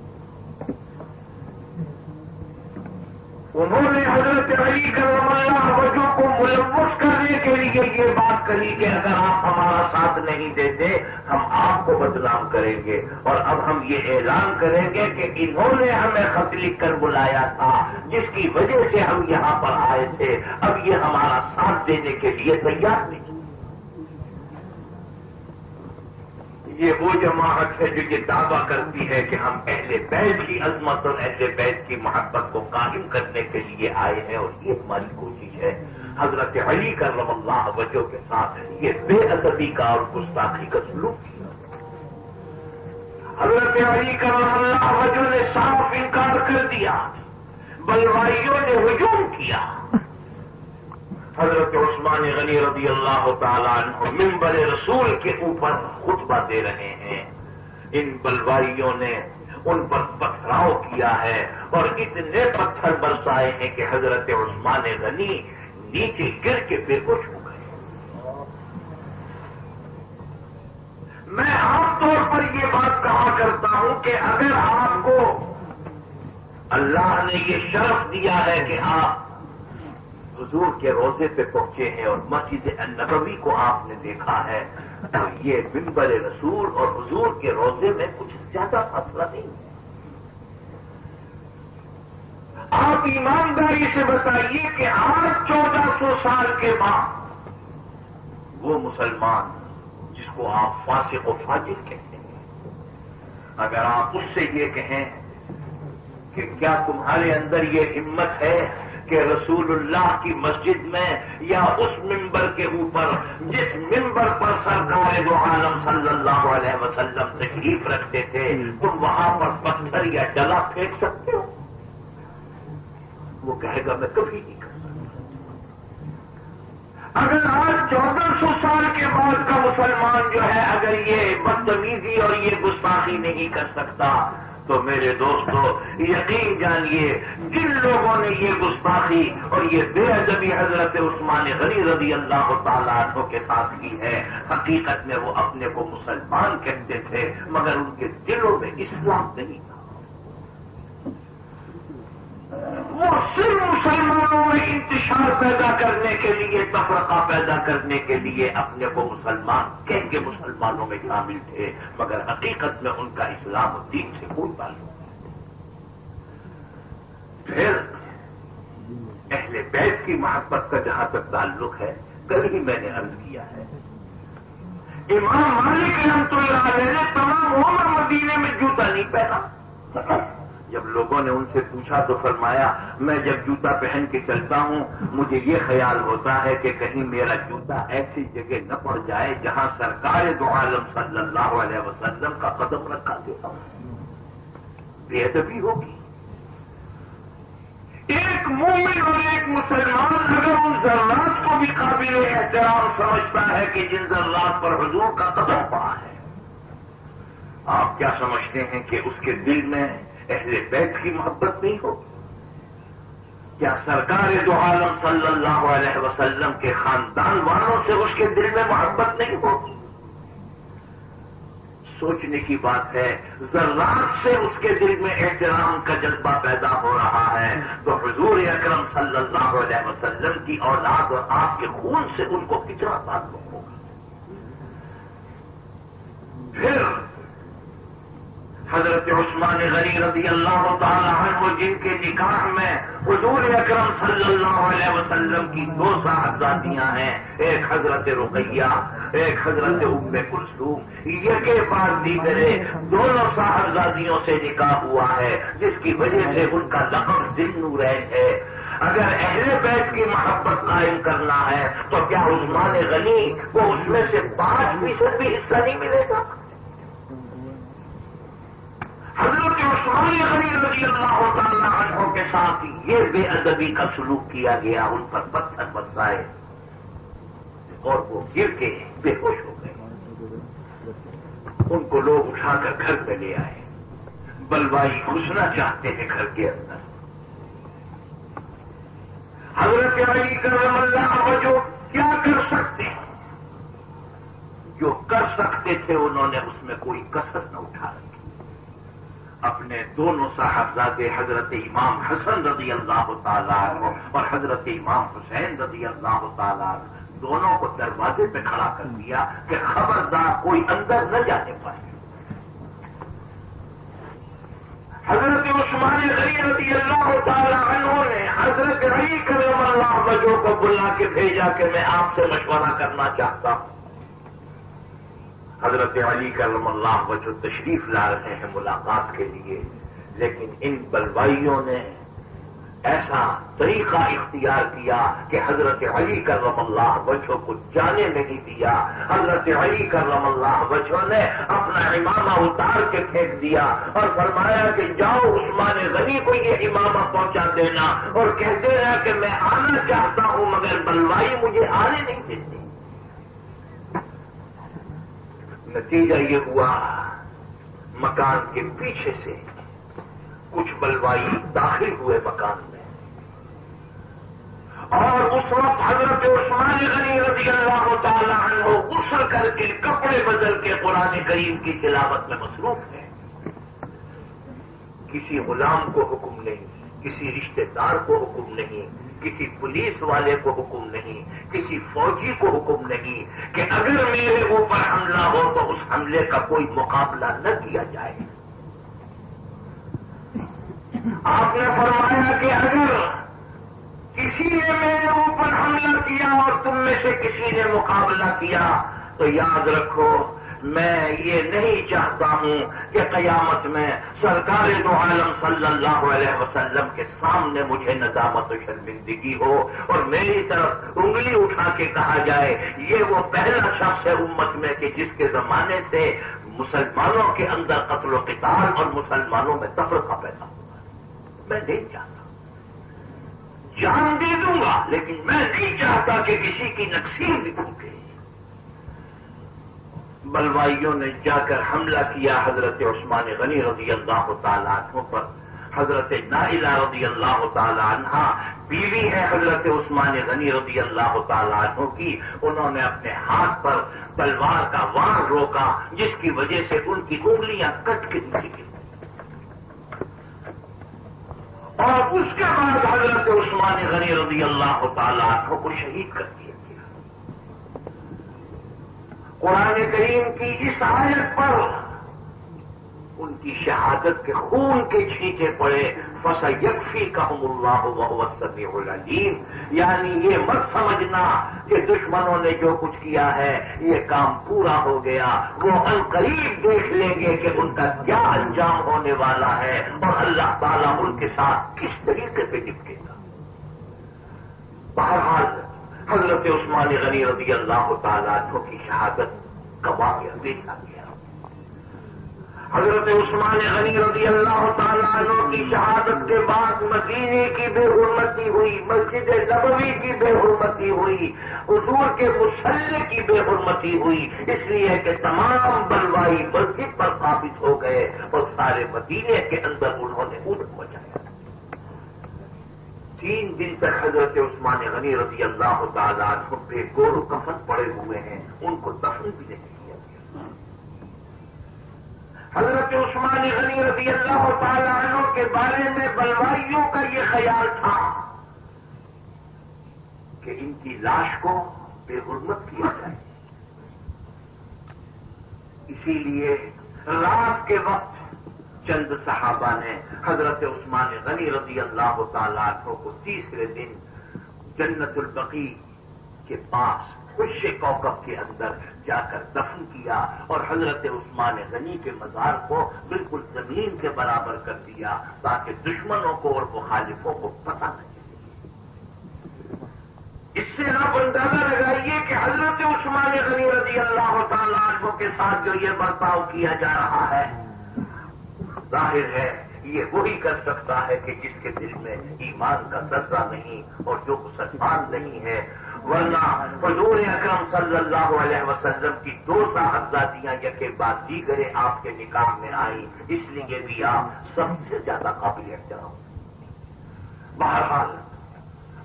انہوں نے حضرت علی کرم اللہ وجہ کو ملوث کرنے کے لیے یہ بات کہی کہ اگر آپ ہمارا ساتھ نہیں دیتے ہم آپ کو بدنام کریں گے، اور اب ہم یہ اعلان کریں گے کہ انہوں نے ہمیں خط لکھ کر بلایا تھا جس کی وجہ سے ہم یہاں پر آئے تھے، اب یہ ہمارا ساتھ دینے کے لیے تیار نہیں. یہ وہ جماعت ہے جو یہ دعویٰ کرتی ہے کہ ہم اہل بیت کی عظمت اور اہل بیت کی محبت کو قائم کرنے کے لیے آئے ہیں، اور یہ ہماری کوشش ہے. حضرت علی کرم اللہ وجہ کے ساتھ یہ بے ادبی کا اور گستاخی کا سلوک کیا. حضرت علی کرم اللہ وجہ نے صاف انکار کر دیا، بلوائیوں نے ہجوم کیا. حضرت عثمان غنی رضی اللہ تعالیٰ عنہ منبر رسول کے اوپر خطبہ دے رہے ہیں. ان بلوائیوں نے ان پر پتھراؤ کیا ہے اور اتنے پتھر برسائے ہیں کہ حضرت عثمان غنی نیچے گر کے بے ہوش ہو گئے. میں عام طور پر یہ بات کہا کرتا ہوں کہ اگر آپ کو اللہ نے یہ شرف دیا ہے کہ آپ حضور کے روزے پہ پہنچے ہیں اور مسجد النبوی کو آپ نے دیکھا ہے، تو یہ منبر رسول اور حضور کے روزے میں کچھ زیادہ فاصلہ نہیں ہے. آپ ایمانداری سے بتائیے کہ آج 1400 سال کے بعد وہ مسلمان جس کو آپ فاسق و فاجر کہتے ہیں، اگر آپ اس سے یہ کہیں کہ کیا تمہارے اندر یہ ہمت ہے کہ رسول اللہ کی مسجد میں یا اس منبر کے اوپر جس منبر پر سرکار دو عالم صلی اللہ علیہ وسلم تشریف رکھتے تھے تم وہاں پر پتھر یا ڈلا پھینک سکتے ہو؟ وہ کہے گا میں کبھی نہیں کر سکتا. اگر آج 1400 سال کے بعد کا مسلمان جو ہے اگر یہ بدتمیزی اور یہ گستاخی نہیں کر سکتا تو میرے دوستو یقین جانیے جن لوگوں نے یہ گستاخی اور یہ بے ادبی حضرت عثمان غنی رضی اللہ تعالیٰ عنہ کے ساتھ کی ہے، حقیقت میں وہ اپنے کو مسلمان کہتے تھے مگر ان کے دلوں میں اسلام نہیں تھا. وہ صرف مسلمانوں میں انتشار پیدا کرنے کے لیے، تفرقہ پیدا کرنے کے لیے اپنے کو مسلمان کہہ کے مسلمانوں میں شامل تھے، مگر حقیقت میں ان کا اسلام و دین سے کوئی تعلق نہیں. پھر اہل بیت کی محبت کا جہاں تک تعلق ہے، کل ہی میں نے عرض کیا ہے امام مالک رحمۃ اللہ علیہ نے تمام عمر مدینے میں جوتا نہیں پہنا. جب لوگوں نے ان سے پوچھا تو فرمایا میں جب جوتا پہن کے چلتا ہوں مجھے یہ خیال ہوتا ہے کہ کہیں میرا جوتا ایسی جگہ نہ پڑ جائے جہاں سرکار دو عالم صلی اللہ علیہ وسلم کا قدم رکھا دیتا ہوں، بے ادبی ہوگی۔ ایک مومن اور ایک مسلمان اگر ان ذرات کو بھی قابل احترام سمجھتا ہے کہ جن ذرات پر حضور کا قدم پڑا ہے، آپ کیا سمجھتے ہیں کہ اس کے دل میں اہل بیت کی محبت نہیں ہوگی؟ کیا سرکار دو عالم صلی اللہ علیہ وسلم کے خاندان والوں سے اس کے دل میں محبت نہیں ہوگی؟ سوچنے کی بات ہے، ذرات سے اس کے دل میں احترام کا جذبہ پیدا ہو رہا ہے تو حضور اکرم صلی اللہ علیہ وسلم کی اولاد اور آپ کے خون سے ان کو کتنا تعلق ہوگا؟ پھر حضرت عثمان غنی رضی اللہ تعالی عنہ جن کے نکاح میں حضور اکرم صلی اللہ علیہ وسلم کی 2 صاحبزادیاں ہیں، ایک حضرت رقیہ ایک حضرت ام کلثوم، یہ کے بعد دیگرے دونوں صاحبزادیوں سے نکاح ہوا ہے جس کی وجہ سے ان کا لقب ذی النورین ہے۔ اگر اہل بیت کی محبت قائم کرنا ہے تو کیا عثمان غنی کو اس میں سے 5% بھی حصہ نہیں ملے گا؟ حضرت عثمان غنی رضی اللہ تعالی عنہ کے ساتھ یہ بے ادبی کا سلوک کیا گیا، ان پر پتھر برسائے اور وہ گر کے بے ہوش ہو گئے۔ ان کو لوگ اٹھا کر گھر پہ لے آئے، بلوائی گھسنا چاہتے ہیں گھر کے اندر۔ حضرت علی کرم اللہ وجہ کیا کر سکتے ہیں؟ جو کر سکتے تھے انہوں نے اس میں کوئی کسر نہ اٹھا رکھی۔ اپنے دونوں صاحبزادے حضرت امام حسن رضی اللہ تعالیٰ عنہ اور حضرت امام حسین رضی اللہ تعالیٰ عنہ دونوں کو دروازے پہ کھڑا کر دیا کہ خبردار کوئی اندر نہ جانے پائے۔ حضرت عثمان غنی رضی اللہ تعالیٰ عنہ نے حضرت علی کرم اللہ وجہ کو بلا کے بھیجا کہ میں آپ سے مشورہ کرنا چاہتا ہوں۔ حضرت علی کرم اللہ وجہ تشریف لا رہے ہیں ملاقات کے لیے، لیکن ان بلوائیوں نے ایسا طریقہ اختیار کیا کہ حضرت علی کرم اللہ وجہ کو جانے نہیں دیا۔ حضرت علی کرم اللہ وجہ نے اپنا امامہ اتار کے پھینک دیا اور فرمایا کہ جاؤ عثمان غنی کو یہ امامہ پہنچا دینا اور کہتے رہا کہ میں آنا چاہتا ہوں مگر بلوائی مجھے آنے نہیں دیتی۔ نتیجہ یہ ہوا مکان کے پیچھے سے کچھ بلوائی داخل ہوئے مکان میں، اور اس وقت حضرت عثمان غنی رضی اللہ تعالی عنہ غسل کر کے کپڑے بدل کے قرآن کریم کی تلاوت میں مصروف ہیں۔ کسی غلام کو حکم نہیں، کسی رشتہ دار کو حکم نہیں، کسی پولیس والے کو حکم نہیں، کسی فوجی کو حکم نہیں کہ اگر میرے اوپر حملہ ہو تو اس حملے کا کوئی مقابلہ نہ کیا جائے۔ آپ نے فرمایا کہ اگر کسی نے میرے اوپر حملہ کیا اور تم میں سے کسی نے مقابلہ کیا تو یاد رکھو میں یہ نہیں چاہتا ہوں کہ قیامت میں سرکار دو عالم صلی اللہ علیہ وسلم کے سامنے مجھے ندامت و شرمندگی ہو اور میری طرف انگلی اٹھا کے کہا جائے یہ وہ پہلا شخص ہے امت میں کہ جس کے زمانے سے مسلمانوں کے اندر قتل و قتال اور مسلمانوں میں تفرقہ پیدا ہوا۔ میں نہیں چاہتا، جان دے دوں گا لیکن میں نہیں چاہتا کہ کسی کی نقصیر بھی ٹوٹے۔ بلوائیوں نے جا کر حملہ کیا حضرت عثمان غنی رضی اللہ تعالیٰ عنہ پر۔ حضرت نائلہ رضی اللہ تعالیٰ عنہ بیوی ہے حضرت عثمان غنی رضی اللہ تعالیٰ عنہ کی، انہوں نے اپنے ہاتھ پر تلوار کا وار روکا جس کی وجہ سے ان کی انگلیاں کٹ کے نیچے گریں، اور اس کے بعد حضرت عثمان غنی رضی اللہ تعالیٰ عنہ کو شہید کر دیا۔ قرآن کریم کی اس آیت پر ان کی شہادت کے خون کے چھینٹے پڑے فَسَيَكْفِيكَهُمُ اللَّهُ وَهُوَ السَّمِيعُ الْعَلِيمُ، یعنی یہ مت سمجھنا کہ دشمنوں نے جو کچھ کیا ہے یہ کام پورا ہو گیا، وہ عنقریب دیکھ لیں گے کہ ان کا کیا انجام ہونے والا ہے اور اللہ تعالیٰ ان کے ساتھ کس طریقے پہ نپٹے گا۔ بہرحال حضرت عثمان غنی رضی اللہ تعالیٰ عنہ کی شہادت کا واقعہ دیکھا گیا۔ حضرت عثمان غنی رضی اللہ تعالیٰ عنہ کی شہادت کے بعد مدینے کی بے حرمتی ہوئی، مسجد نبوی کی بے حرمتی ہوئی، حضور کے مصلی کی بے حرمتی ہوئی، اس لیے کہ تمام بلوائی مسجد پر قابض ہو گئے اور سارے مدینے کے اندر انہوں نے اٹھ مچایا۔ 3 دن تک حضرت عثمان غنی رضی اللہ تعالیٰ عنہ پہ گور کفن پڑے ہوئے ہیں، ان کو دفن بھی نہیں کیا گیا۔ حضرت عثمان غنی رضی اللہ تعالیٰ عنہ کے بارے میں بلوائیوں کا یہ خیال تھا کہ ان کی لاش کو بے حرمت کیا جائے، اسی لیے رات کے وقت چند صحابہ نے حضرت عثمان غنی رضی اللہ تعالیٰ عنہ کو تیسرے دن جنت البقیع کے پاس خش کوکب کے اندر جا کر دفن کیا اور حضرت عثمان غنی کے مزار کو بالکل زمین کے برابر کر دیا تاکہ دشمنوں کو اور مخالفوں کو پتہ نہ چلے۔ اس سے آپ اندازہ لگائیے کہ حضرت عثمان غنی رضی اللہ تعالیٰ عنہ کے ساتھ جو یہ برتاؤ کیا جا رہا ہے، ظاہر ہے یہ وہی کر سکتا ہے کہ جس کے دل میں ایمان کا ذرہ نہیں اور جو مسلمان نہیں ہے، ورنہ حضور اکرم صلی اللہ علیہ وسلم کی 2 صاحبزادیاں یکے بعد دیگرے آپ کے نکاح میں آئیں، اس لیے بھی آپ سب سے زیادہ قابل احترام۔ بہرحال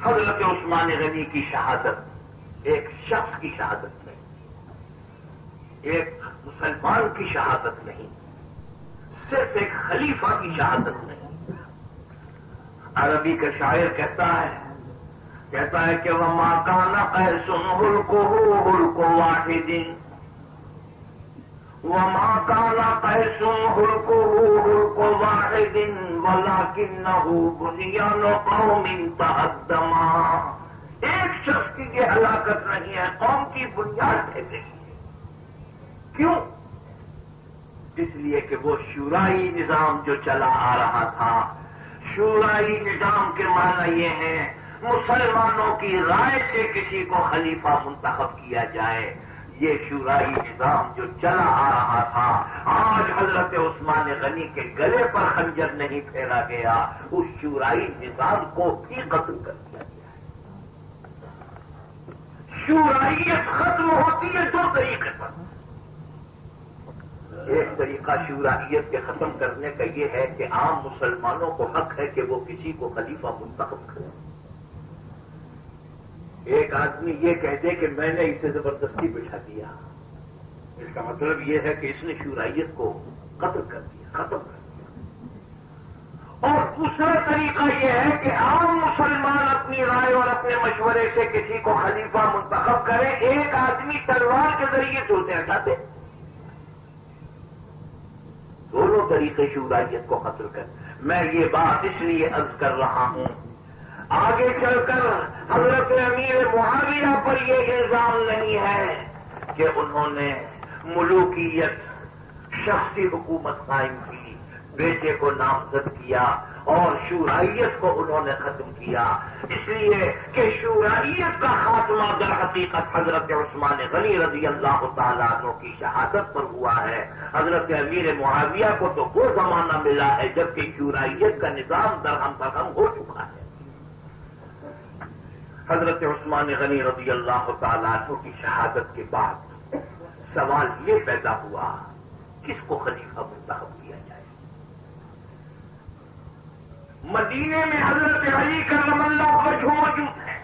حضرت عثمان غنی کی شہادت ایک شخص کی شہادت نہیں، ایک مسلمان کی شہادت نہیں، صرف ایک خلیفہ کی شہادت نہیں۔ عربی کا شاعر کہتا ہے کہ وَمَا كَانَ قَيْسٌ خُلْقُهُ خُلْقُ وَاحِدٍ وَمَا كَانَ قَيْسٌ خُلْقُهُ خُلْقُ وَاحِدٍ وَلَكِنَّهُ بُنْيَانُ قَوْمٍ تَهَدَّمَا، ایک شخص کی یہ ہلاکت نہیں ہے، قوم کی بنیاد ہے نہیں۔ کیوں؟ اس لیے کہ وہ شورائی نظام جو چلا آ رہا تھا، شورائی نظام کے معنی یہ ہیں مسلمانوں کی رائے سے کسی کو خلیفہ منتخب کیا جائے، یہ شورائی نظام جو چلا آ رہا تھا، آج حضرت عثمان غنی کے گلے پر خنجر نہیں پھیرا گیا، اس شورائی نظام کو بھی قتل کر دیا گیا۔ شورائیت ختم ہوتی ہے 2 طریقے پر۔ ایک طریقہ شورائیت کے ختم کرنے کا یہ ہے کہ عام مسلمانوں کو حق ہے کہ وہ کسی کو خلیفہ منتخب کریں۔ ایک آدمی یہ کہہ دے کہ میں نے اسے زبردستی بٹھا دیا، اس کا مطلب یہ ہے کہ اس نے شورائیت کو قتل کر دیا، ختم کر دیا۔ اور دوسرا طریقہ یہ ہے کہ عام مسلمان اپنی رائے اور اپنے مشورے سے کسی کو خلیفہ منتخب کرے، ایک آدمی تلوار کے ذریعے چلتے ہٹاتے۔ دونوں طریقے شورائیت کو قتل کر۔ میں یہ بات اس لیے عرض کر رہا ہوں، آگے چل کر حضرت امیر معاویہ پر یہ الزام نہیں ہے کہ انہوں نے ملوکیت، شخصی حکومت قائم کی، بیٹے کو نامزد کیا اور شورائیت کو انہوں نے ختم کیا، اس لیے کہ شورائیت کا خاتمہ در حقیقت حضرت عثمان غنی رضی اللہ تعالیٰ عنہ کی شہادت پر ہوا ہے۔ حضرت امیر معاویہ کو تو وہ زمانہ ملا ہے جبکہ شورائیت کا نظام درہم برہم ہو چکا ہے۔ حضرت عثمان غنی رضی اللہ تعالیٰ عنہ کی شہادت کے بعد سوال یہ پیدا ہوا، کس کو خلیفہ منتخب کیا جائے؟ مدینے میں حضرت علی کرم اللہ وجہ موجود ہے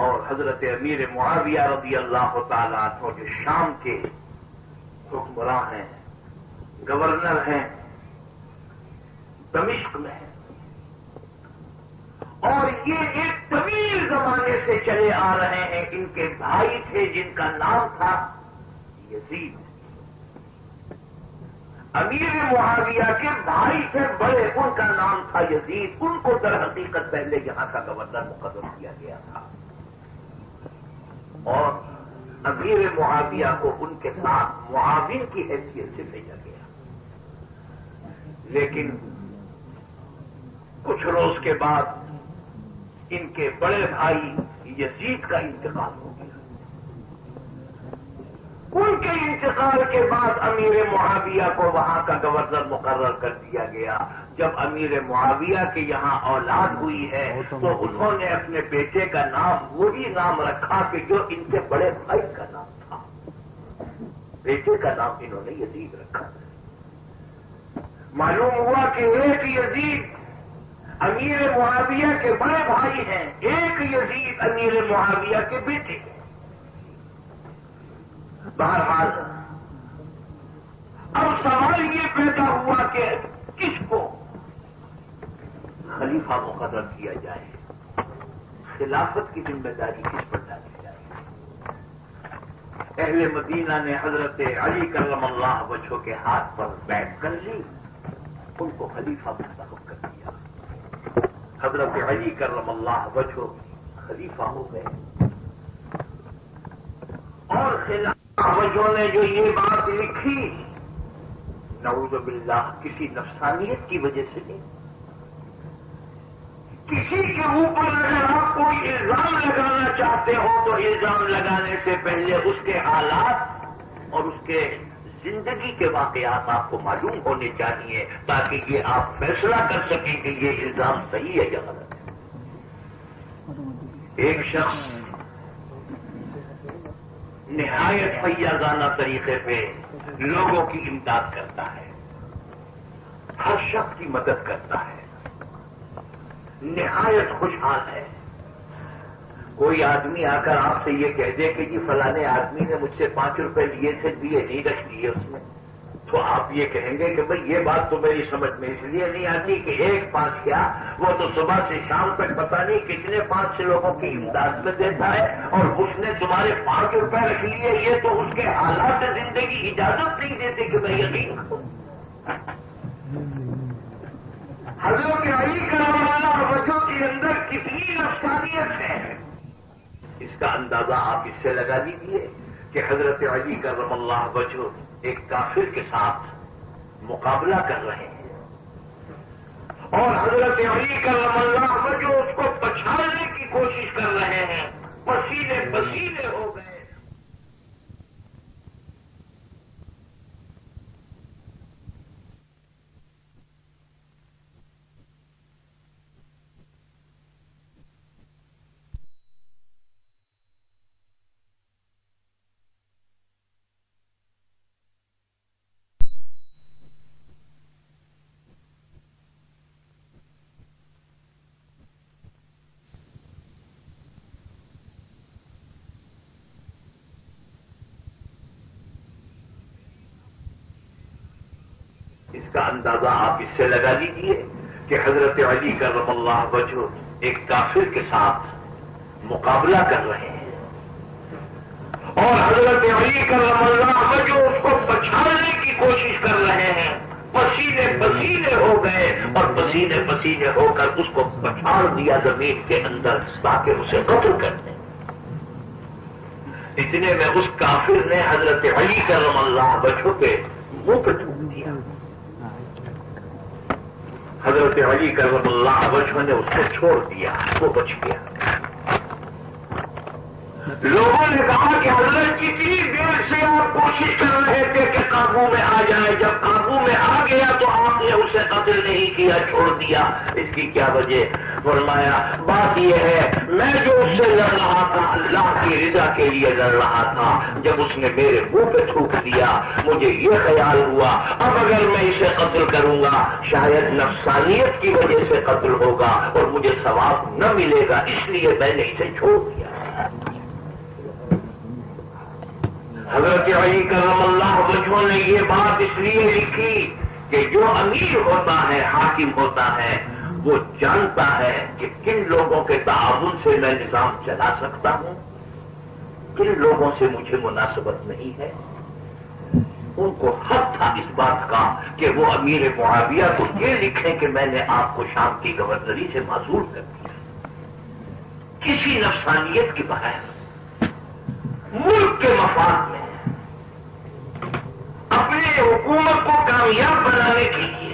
اور حضرت امیر معاویہ رضی اللہ تعالیٰ عنہ جو شام کے حکمراں ہیں، گورنر ہیں، دمشق میں ہیں، اور یہ ایک طویل زمانے سے چلے آ رہے ہیں۔ ان کے بھائی تھے جن کا نام تھا یزید، امیر معاویہ کے بھائی سے بڑے، ان کا نام تھا یزید، ان کو در حقیقت پہلے یہاں کا گورنر مقرر کیا گیا تھا، اور امیر معاویہ کو ان کے ساتھ معاون کی حیثیت سے بھیجا گیا۔ لیکن کچھ روز کے بعد ان کے بڑے بھائی یزید کا انتقال ہو گیا۔ ان کے انتقال کے بعد امیر معاویہ کو وہاں کا گورنر مقرر کر دیا گیا۔ جب امیر معاویہ کے یہاں اولاد ہوئی ہے تو انہوں نے اپنے بیٹے کا نام وہی نام رکھا کہ جو ان کے بڑے بھائی کا نام تھا، بیٹے کا نام انہوں نے یزید رکھا۔ معلوم ہوا کہ ایک یزید امیر معاویہ کے بڑے بھائی ہیں، ایک یزید امیر معاویہ کے بیٹے ہیں۔ بہرحال اب سوال یہ پیدا ہوا کہ کس کو خلیفہ مقرر کیا جائے، خلافت کی ذمہ داری کس پر ڈالی جائے۔ اہل مدینہ نے حضرت علی کرم اللہ وجہہ کے ہاتھ پر بیعت کر لی، ان کو خلیفہ منتخب کر دیا۔ حضرت علی کرم اللہ وجہہ خلیفہ ہو گئے، اور خلافت وجہہ نے جو یہ بات لکھی، نعوذ باللہ کسی نفسانیت کی وجہ سے نہیں، کسی کے اوپر اگر آپ کوئی الزام لگانا چاہتے ہو تو الزام لگانے سے پہلے اس کے حالات اور اس کے زندگی کے واقعات آپ کو معلوم ہونے چاہیے، تاکہ یہ آپ فیصلہ کر سکیں کہ یہ الزام صحیح ہے یا غلط ہے۔ ایک شخص نہایت فیاضانہ طریقے پہ لوگوں کی امداد کرتا ہے، ہر شخص کی مدد کرتا ہے، نہایت خوشحال ہے۔ کوئی آدمی آ کر آپ سے یہ کہہ دے کہ جی فلانے آدمی نے مجھ سے 5 روپے لیے تھے، دیے نہیں، رکھ لیے اس میں، تو آپ یہ کہیں گے کہ بھئی یہ بات تو میری سمجھ میں اس لیے نہیں آتی کہ 1-5 کیا، وہ تو صبح سے شام تک پتہ نہیں کتنے 5 لوگوں کی امداد میں دیتا ہے، اور اس نے تمہارے 5 روپے رکھ لیے، یہ تو اس کے حالات زندگی اجازت نہیں دیتے کہ میں یقین کروں۔ حضرت علی کرم اللہ وجہہ کے اندر کتنی نفسانیت ہے، اس کا اندازہ آپ اس سے لگا لیجیے کہ حضرت علی کرم اللہ وجہہ ایک کافر کے ساتھ مقابلہ کر رہے ہیں، اور حضرت علی کرم اللہ وجہہ اس کو پچھاڑنے کی کوشش کر رہے ہیں، پسینے پسینے ہو گئے۔ اس کا اندازہ آپ اس سے لگا لیجیے کہ حضرت علی کرم اللہ وجہہ ایک کافر کے ساتھ مقابلہ کر رہے ہیں، اور حضرت علی کرم اللہ وجہہ اس کو پچھاڑنے کی کوشش کر رہے ہیں، پسینے پسینے ہو گئے، اور پسینے پسینے ہو کر اس کو پچھاڑ دیا زمین کے اندر تاکہ اسے قتل کر دیں۔ اتنے میں اس کافر نے حضرت علی کرم اللہ وجہہ کے منہ پہ تھوک دیا۔ حضرت علی کرم اللہ وجہہ نے اس کو چھوڑ دیا، وہ بچ گیا۔ لوگوں نے کہا کہ حضرت کتنی دیر سے آپ کوشش کر رہے تھے کہ قابو میں آ جائے، جب قابو میں آ گیا تو آپ نے اسے قتل نہیں کیا، چھوڑ دیا، اس کی کیا وجہ؟ فرمایا بات یہ ہے میں جو اس سے لڑ رہا تھا اللہ کی رضا کے لیے لڑ رہا تھا، جب اس نے میرے منہ پہ تھوک دیا مجھے یہ خیال ہوا اب اگر میں اسے قتل کروں گا شاید نفسانیت کی وجہ سے قتل ہوگا اور مجھے ثواب نہ ملے گا، اس لیے میں نے اسے چھوڑ دیا۔ حضرت علی کرم اللہ وجہہ نے یہ بات اس لیے لکھی کہ جو امیر ہوتا ہے، حاکم ہوتا ہے، وہ جانتا ہے کہ کن لوگوں کے تعاون سے میں نظام چلا سکتا ہوں، کن لوگوں سے مجھے مناسبت نہیں ہے۔ ان کو حق تھا اس بات کا کہ وہ امیر معاویہ کو یہ لکھیں کہ میں نے آپ کو شام کی گورنری سے معزول کر دیا، کسی نفسانیت کے بغیر، ملک کے مفاد میں، اپنے حکومت کو کامیاب بنانے کے لیے۔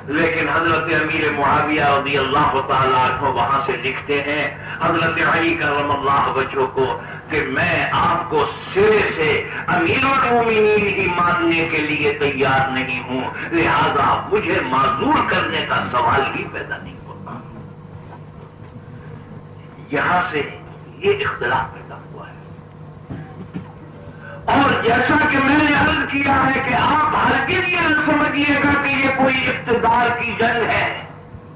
لیکن حضرت امیر معاویہ رضی اللہ تعالیٰ عنہ وہاں سے لکھتے ہیں حضرت علی کرم اللہ وجہہ کو کہ میں آپ کو سرے سے امیر المومنین ہی ماننے کے لیے تیار نہیں ہوں، لہذا مجھے معزول کرنے کا سوال ہی پیدا نہیں ہوتا۔ یہاں سے یہ اختلاف پیدا ہوا ہے، اور جیسا کہ میں نے عرض کیا ہے کہ آپ ہرگز یہ نہ سمجھیے گا کہ یہ کوئی اقتدار کی جنگ ہے،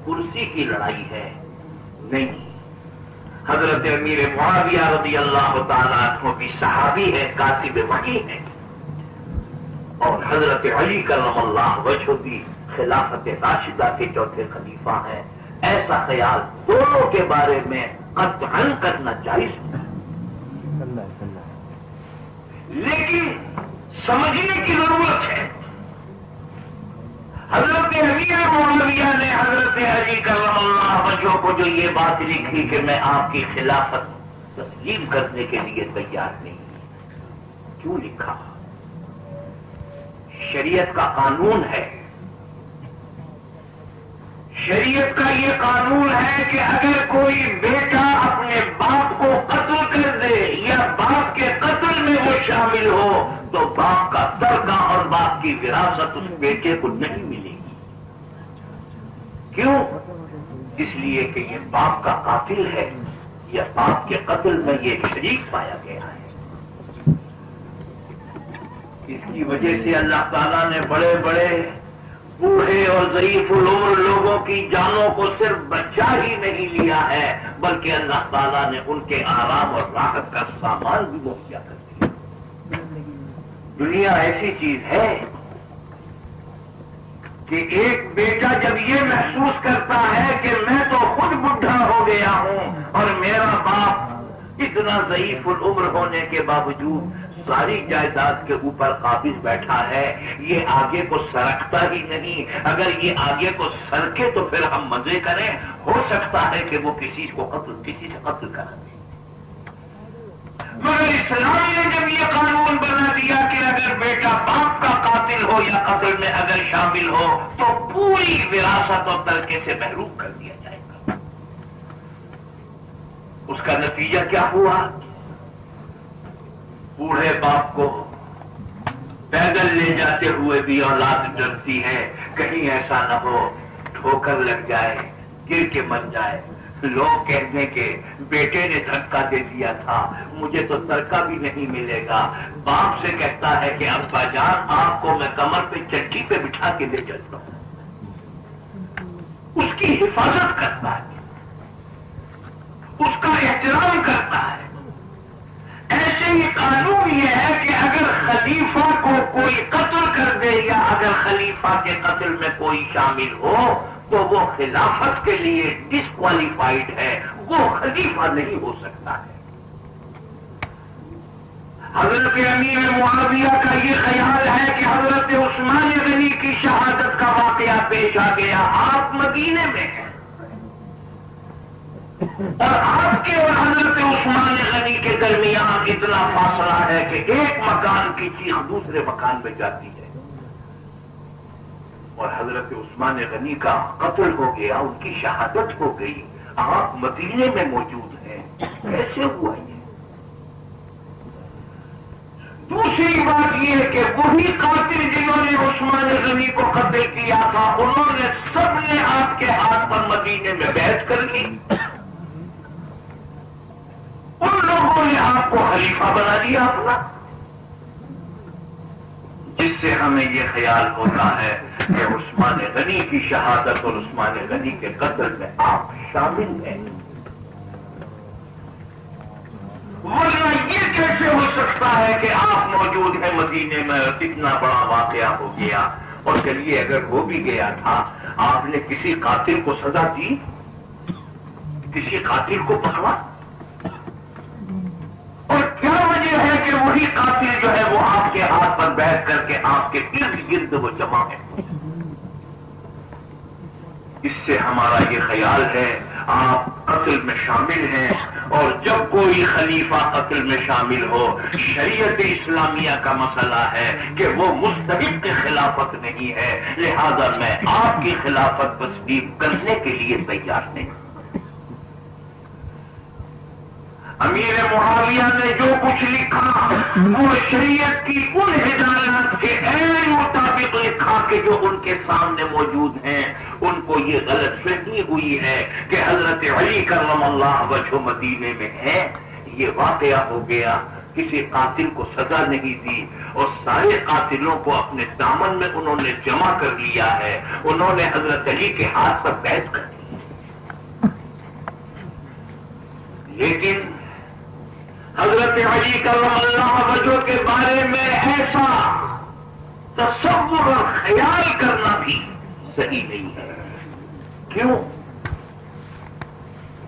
کرسی کی لڑائی ہے، نہیں۔ حضرت امیر معاویہ رضی اللہ تعالیٰ عنہ بھی صحابی ہے، کاتب وحی ہے، اور حضرت علی کرم اللہ وجہہ بھی خلافت راشدہ کے چوتھے خلیفہ ہیں۔ ایسا خیال دونوں کے بارے میں قطعاً کرنا جائز ہے، لیکن سمجھنے کی ضرورت ہے۔ حضرت امیر معاویہ نے حضرت علی کرم اللہ وجہہ کو جو یہ بات لکھی کہ میں آپ کی خلافت تسلیم کرنے کے لیے تیار نہیں، کیوں لکھا؟ شریعت کا قانون ہے، شریعت کا یہ قانون ہے کہ اگر کوئی بیٹا اپنے باپ کو قتل کر دے یا باپ کے قتل میں وہ شامل ہو تو باپ کا ترکہ اور باپ کی وراثت اس بیٹے کو نہیں ملے گی۔ کیوں؟ اس لیے کہ یہ باپ کا قاتل ہے یا باپ کے قتل میں یہ شریک پایا گیا ہے۔ اس کی وجہ سے اللہ تعالیٰ نے بڑے بڑے بوڑھے اور ضعیف العمر لوگوں کی جانوں کو صرف بچا ہی نہیں لیا ہے، بلکہ اللہ تعالیٰ نے ان کے آرام اور راحت کا سامان بھی مہیا کر دیا۔ دنیا ایسی چیز ہے کہ ایک بیٹا جب یہ محسوس کرتا ہے کہ میں تو خود بڈھا ہو گیا ہوں اور میرا باپ اتنا ضعیف العمر ہونے کے باوجود ساری جائیداد کے اوپر قابض بیٹھا ہے، یہ آگے کو سرکتا ہی نہیں، اگر یہ آگے کو سرکے تو پھر ہم مزے کریں، ہو سکتا ہے کہ وہ کسی سے قتل کرا دے۔ مگر اسلام نے جب یہ قانون بنا دیا کہ اگر بیٹا باپ کا قاتل ہو یا قتل میں اگر شامل ہو تو پوری وراثت اور ترکے سے محروم کر دیا جائے گا۔ اس کا نتیجہ کیا ہوا؟ بوڑھے باپ کو پیدل لے جاتے ہوئے بھی اولاد ڈرتی ہے کہیں ایسا نہ ہو ٹھوکر لگ جائے، گر کے مر جائے، لوگ کہنے کے بیٹے نے دھکا دے دیا تھا، مجھے تو ترکہ بھی نہیں ملے گا۔ باپ سے کہتا ہے کہ ابا جان آپ کو میں کمر پہ چٹی پہ بٹھا کے لے چلتا ہوں، اس کی حفاظت کرتا ہے، اس کا احترام کرتا ہے۔ ایسے ہی قانون یہ ہے کہ اگر خلیفہ کو کوئی قتل کر دے یا اگر خلیفہ کے قتل میں کوئی شامل ہو تو وہ خلافت کے لیے ڈسکوالیفائڈ ہے، وہ خلیفہ نہیں ہو سکتا ہے۔ حضرت امیر معاویہ کا یہ خیال ہے کہ حضرت عثمان غنی کی شہادت کا واقعہ پیش آ گیا، آپ مدینے میں ہیں اور آپ کے اور حضرت عثمان غنی کے درمیان اتنا فاصلہ ہے کہ ایک مکان کی چیخ دوسرے مکان میں جاتی ہے، اور حضرت عثمان غنی کا قتل ہو گیا، ان کی شہادت ہو گئی، آپ مدینے میں موجود ہیں، کیسے ہوا یہ؟ دوسری بات یہ ہے کہ وہی قاتل جنہوں نے عثمان غنی کو قتل کیا تھا انہوں نے سب نے آپ کے ہاتھ پر مدینے میں بیعت کر لی، ان لوگوں نے آپ کو خلیفہ بنا دیا اپنا، جس سے ہمیں یہ خیال ہوتا ہے کہ عثمان غنی کی شہادت اور عثمان غنی کے قتل میں آپ شامل ہیں، ورنہ یہ کیسے ہو سکتا ہے کہ آپ موجود ہیں مدینے میں، اتنا بڑا واقعہ ہو گیا؟ اور چلیے اگر ہو بھی گیا تھا، آپ نے کسی قاتل کو سزا دی، کسی قاتل کو پکڑا، اور کیا وجہ ہے کہ وہ وہی قاتل جو ہے وہ آپ کے ہاتھ پر بیٹھ کر کے آپ کے ارد گرد وہ جمع ہے. اس سے ہمارا یہ خیال ہے آپ قتل میں شامل ہیں، اور جب کوئی خلیفہ قتل میں شامل ہو، شریعت اسلامیہ کا مسئلہ ہے کہ وہ مستحق خلافت نہیں ہے، لہذا میں آپ کی خلافت تسلیم کرنے کے لیے تیار نہیں. امیر معاویہ نے جو کچھ لکھا وہ شریعت کی ان ہدایات کے عین مطابق لکھا کہ جو ان کے سامنے موجود ہیں. ان کو یہ غلط فہمی ہوئی ہے کہ حضرت علی کرم اللہ وجہ مدینے میں ہے، یہ واقعہ ہو گیا. کسی قاتل کو سزا نہیں دی اور سارے قاتلوں کو اپنے دامن میں انہوں نے جمع کر لیا ہے. انہوں نے حضرت علی کے ہاتھ پر بیعت کر دی، لیکن حضرت علی کرم اللہ وجہ کے بارے میں ایسا تصور اور خیال کرنا بھی صحیح نہیں ہے. کیوں؟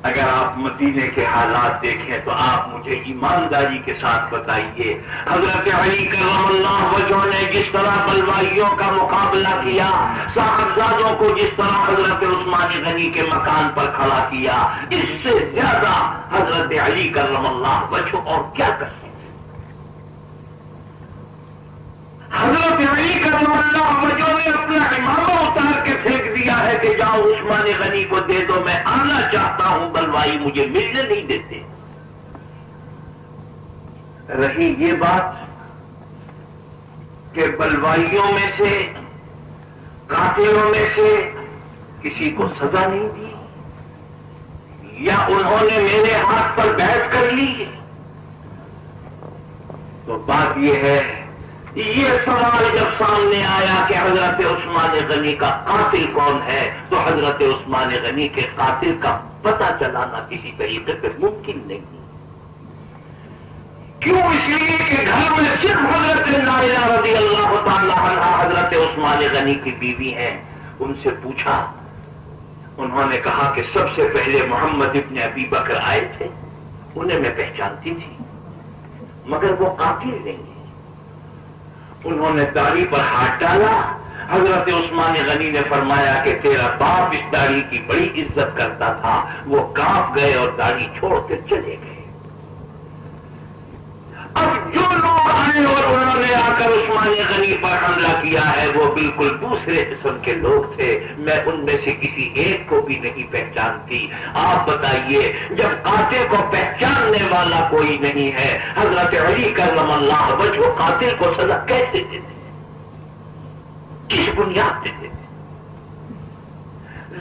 اگر آپ مدینے کے حالات دیکھیں تو آپ مجھے ایمانداری کے ساتھ بتائیے، حضرت علی کرم اللہ وجہ نے جس طرح بلوائیوں کا مقابلہ کیا، صاحبزادوں کو جس طرح حضرت عثمان غنی کے مکان پر کھڑا کیا، اس سے زیادہ حضرت علی کرم اللہ وجہ اور کیا کر سکتے؟ حضرت علی کرم اللہ وجہ نے اپنا امامہ اتار کے پھینک دیا ہے کہ جاؤ عثمان غنی کو دے دو، میں آنا چاہتا ہوں، بلوائی مجھے ملنے نہیں دیتے. رہی یہ بات کہ بلوائیوں میں سے، قاتلوں میں سے کسی کو سزا نہیں دی یا انہوں نے میرے ہاتھ پر بیعت کر لی، تو بات یہ ہے، یہ سوال جب سامنے آیا کہ حضرت عثمان غنی کا قاتل کون ہے، تو حضرت عثمان غنی کے قاتل کا پتہ چلانا کسی طریقے سے ممکن نہیں. کیوں؟ اس لیے کہ گھر میں صرف حضرت نائلہ رضی اللہ تعالی عنہا حضرت عثمان غنی کی بیوی ہیں. ان سے پوچھا، انہوں نے کہا کہ سب سے پہلے محمد ابن ابی بکر آئے تھے، انہیں میں پہچانتی تھی، مگر وہ قاتل نہیں. انہوں نے داڑھی پر ہاتھ ڈالا. حضرت عثمان غنی نے فرمایا کہ تیرا باپ اس داڑھی کی بڑی عزت کرتا تھا. وہ کانپ گئے اور داڑھی چھوڑ کر چلے گئے. اب جو لوگ آئے اور انہوں نے آ کر عثمان غنی پر حملہ کیا ہے وہ بالکل دوسرے قسم کے لوگ تھے. میں ان میں سے کسی ایک کو بھی نہیں پہچانتی. آپ بتائیے، جب قاتل کو پہچاننے والا کوئی نہیں ہے، حضرت علی کرم اللہ وجہ قاتل کو سزا کیسے دیتے؟ کس بنیاد سے دیتے؟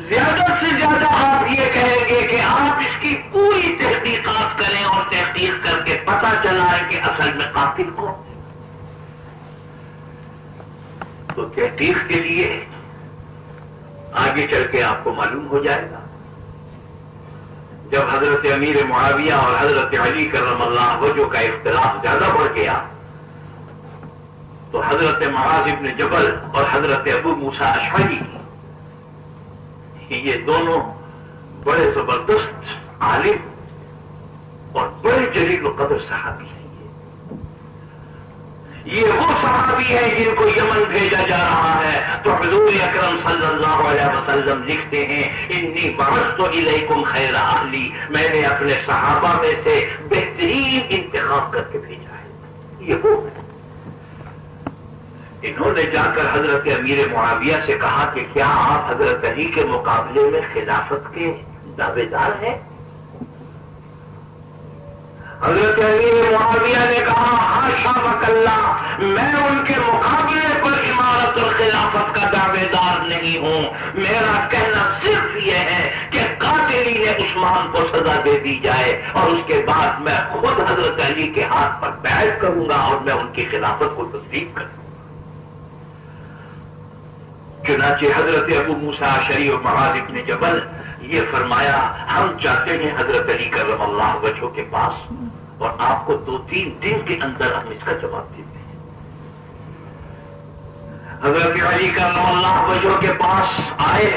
زیادہ سے زیادہ آپ یہ کہیں گے کہ آپ اس کی پوری تحقیقات کریں اور تحقیق کر کے پتہ چلائیں کہ اصل میں قاتل کون ہے. تو تحقیق کے لیے آگے چل کے آپ کو معلوم ہو جائے گا. جب حضرت امیر معاویہ اور حضرت علی کرم اللہ وجہ کا اختلاف زیادہ بڑھ گیا تو حضرت معاذ بن جبل اور حضرت ابو موسیٰ اشعری، یہ دونوں بڑے زبردست عالم اور بڑے جلیل القدر صحابی ہیں. یہ وہ صحابی ہے جن کو یمن بھیجا جا رہا ہے تو حضور اکرم صلی اللہ علیہ وسلم لکھتے ہیں، انی بعثت الیکم خیر اہلی، میں نے اپنے صحابہ میں سے بہترین انتخاب کر کے بھیجا ہے. یہ وہ ہے. انہوں نے جا کر حضرت امیر معاویہ سے کہا کہ کیا آپ حضرت علی کے مقابلے میں خلافت کے دعوے دار ہیں؟ حضرت امیر معاویہ نے کہا، حاشا وکلا، میں ان کے مقابلے پر امارت اور خلافت کا دعوے دار نہیں ہوں. میرا کہنا صرف یہ ہے کہ قاتلی نے عثمان کو سزا دے دی جائے اور اس کے بعد میں خود حضرت علی کے ہاتھ پر بیعت کروں گا اور میں ان کی خلافت کو تسلیم کروں گا. چنانچہ حضرت ابو موسیٰ اشعری اور معاذ بن جبل یہ فرمایا، ہم چاہتے ہیں حضرت علی کرم اللہ وجہ کے پاس اور آپ کو 2-3 دن کے اندر ہم اس کا جواب دیتے ہیں. حضرت علی کرم اللہ وجہ کے پاس آئے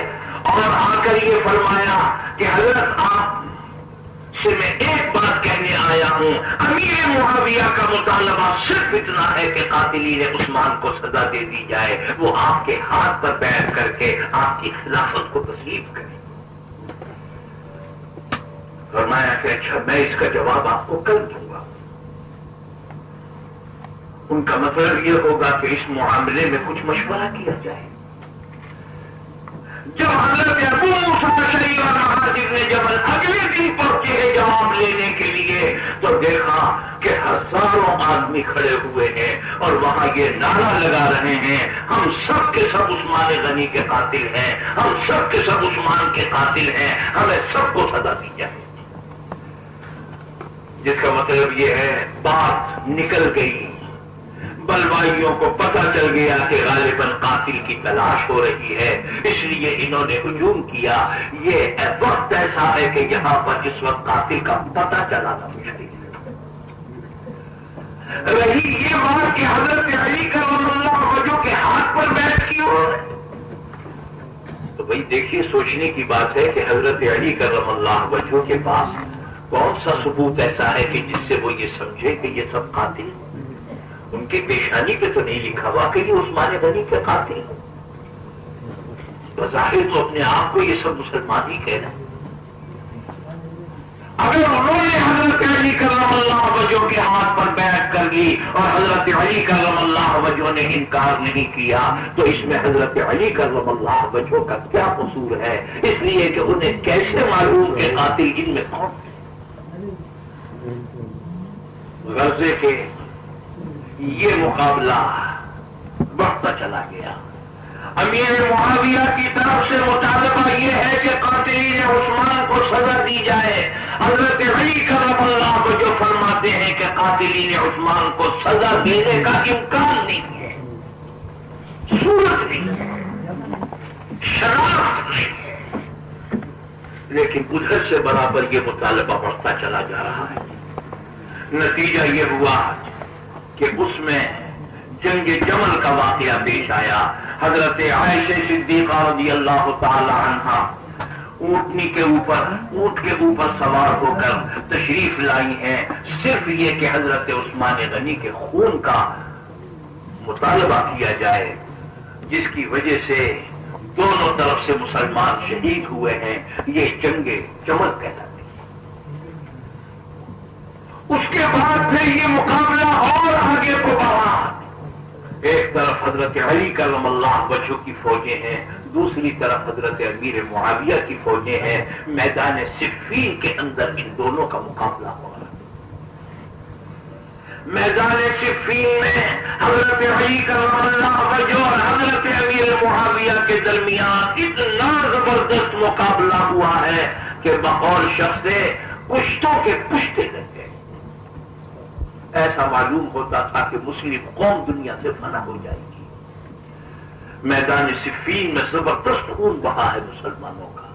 اور آ کر یہ فرمایا کہ حضرت آپ سے میں ایک بات کہنے آیا ہوں، امیر معاویہ کا مطالبہ صرف اتنا ہے کہ قاتلین عثمان کو سزا دے دی جائے، وہ آپ کے ہاتھ پر بیعت کر کے آپ کی خلافت کو تسلیم کرے۔ فرمایا کہ اچھا میں اس کا جواب آپ کو کل دوں گا۔ ان کا مطلب یہ ہوگا کہ اس معاملے میں کچھ مشورہ کیا جائے۔ جب حضرت ابو موسیٰ اشعری اور مہاجر نے جبل اگلے دن پہنچے ہیں جواب لینے کے لیے، تو دیکھا کہ ہزاروں آدمی کھڑے ہوئے ہیں اور وہاں یہ نعرہ لگا رہے ہیں، ہم سب کے سب عثمان غنی کے قاتل ہیں، ہم سب کے سب عثمان کے قاتل ہیں، ہمیں سب کو سزا دی جائے۔ جس کا مطلب یہ ہے بات نکل گئی، بلوائیوں کو پتہ چل گیا کہ غالباً قاتل کی تلاش ہو رہی ہے، اس لیے انہوں نے ہجوم کیا۔ یہ وقت ایسا ہے کہ یہاں پر اس وقت قاتل کا پتہ چلانا مشکل ہے۔ رہی یہ بات کہ حضرت علی کرم اللہ وجہ کے ہاتھ پر بیٹھ کی ہو، تو بھائی دیکھیے سوچنے کی بات ہے کہ حضرت علی کرم اللہ وجہ کے پاس کون سا ثبوت ایسا ہے کہ جس سے وہ یہ سمجھے کہ یہ سب قاتل ہیں؟ ان کی پیشانی پہ تو نہیں لکھا ہوا کہ یہ عثمان غنی کے قاتل ہیں۔ بظاہر تو اپنے آپ کو یہ سب مسلمان ہی کہہ رہے ہیں۔ اگر انہوں نے حضرت علی کرم اللہ وجہ کے ہاتھ پر بیعت کر لی اور حضرت علی کرم اللہ وجہ نے انکار نہیں کیا، تو اس میں حضرت علی کرم اللہ وجہ کا کیا قصور ہے؟ اس لیے کہ انہیں کیسے معلوم کہ قاتل ان میں کون ہے؟ غزے کے یہ مقابلہ بڑھتا چلا گیا۔ امیر معاویہ کی طرف سے مطالبہ یہ ہے کہ قاتلین عثمان کو سزا دی جائے۔ حضرت علی کرم اللہ کو جو فرماتے ہیں کہ قاتلین عثمان کو سزا دینے کا امکان نہیں ہے، صورت نہیں ہے، شرارت نہیں ہے، لیکن ادھر سے برابر یہ مطالبہ بڑھتا چلا جا رہا ہے۔ نتیجہ یہ ہوا کہ اس میں جنگ جمل کا واقعہ پیش آیا۔ حضرت عائشہ صدیقہ رضی اللہ تعالی عنہا اونٹ کے اوپر سوار ہو کر تشریف لائی ہیں، صرف یہ کہ حضرت عثمان غنی کے خون کا مطالبہ کیا جائے، جس کی وجہ سے دونوں طرف سے مسلمان شہید ہوئے ہیں۔ یہ جنگ جمل کہلاتی ہے۔ اس کے بعد پھر یہ مقابلہ اور آگے کو بڑھا۔ ایک طرف حضرت علی کرم اللہ وجہ کی فوجیں ہیں، دوسری طرف حضرت امیر معاویہ کی فوجیں ہیں۔ میدان صفین کے اندر ان دونوں کا مقابلہ ہو رہا ہے۔ میدان صفین میں حضرت علی کرم اللہ وجہ اور حضرت امیر معاویہ کے درمیان اتنا زبردست مقابلہ ہوا ہے کہ بقول شخص پشتوں کے پشتے لگ گئے۔ ایسا معلوم ہوتا تھا کہ مسلم قوم دنیا سے فنا ہو جائے گی۔ میدان صفین میں زبردست خون بہا ہے مسلمانوں کا۔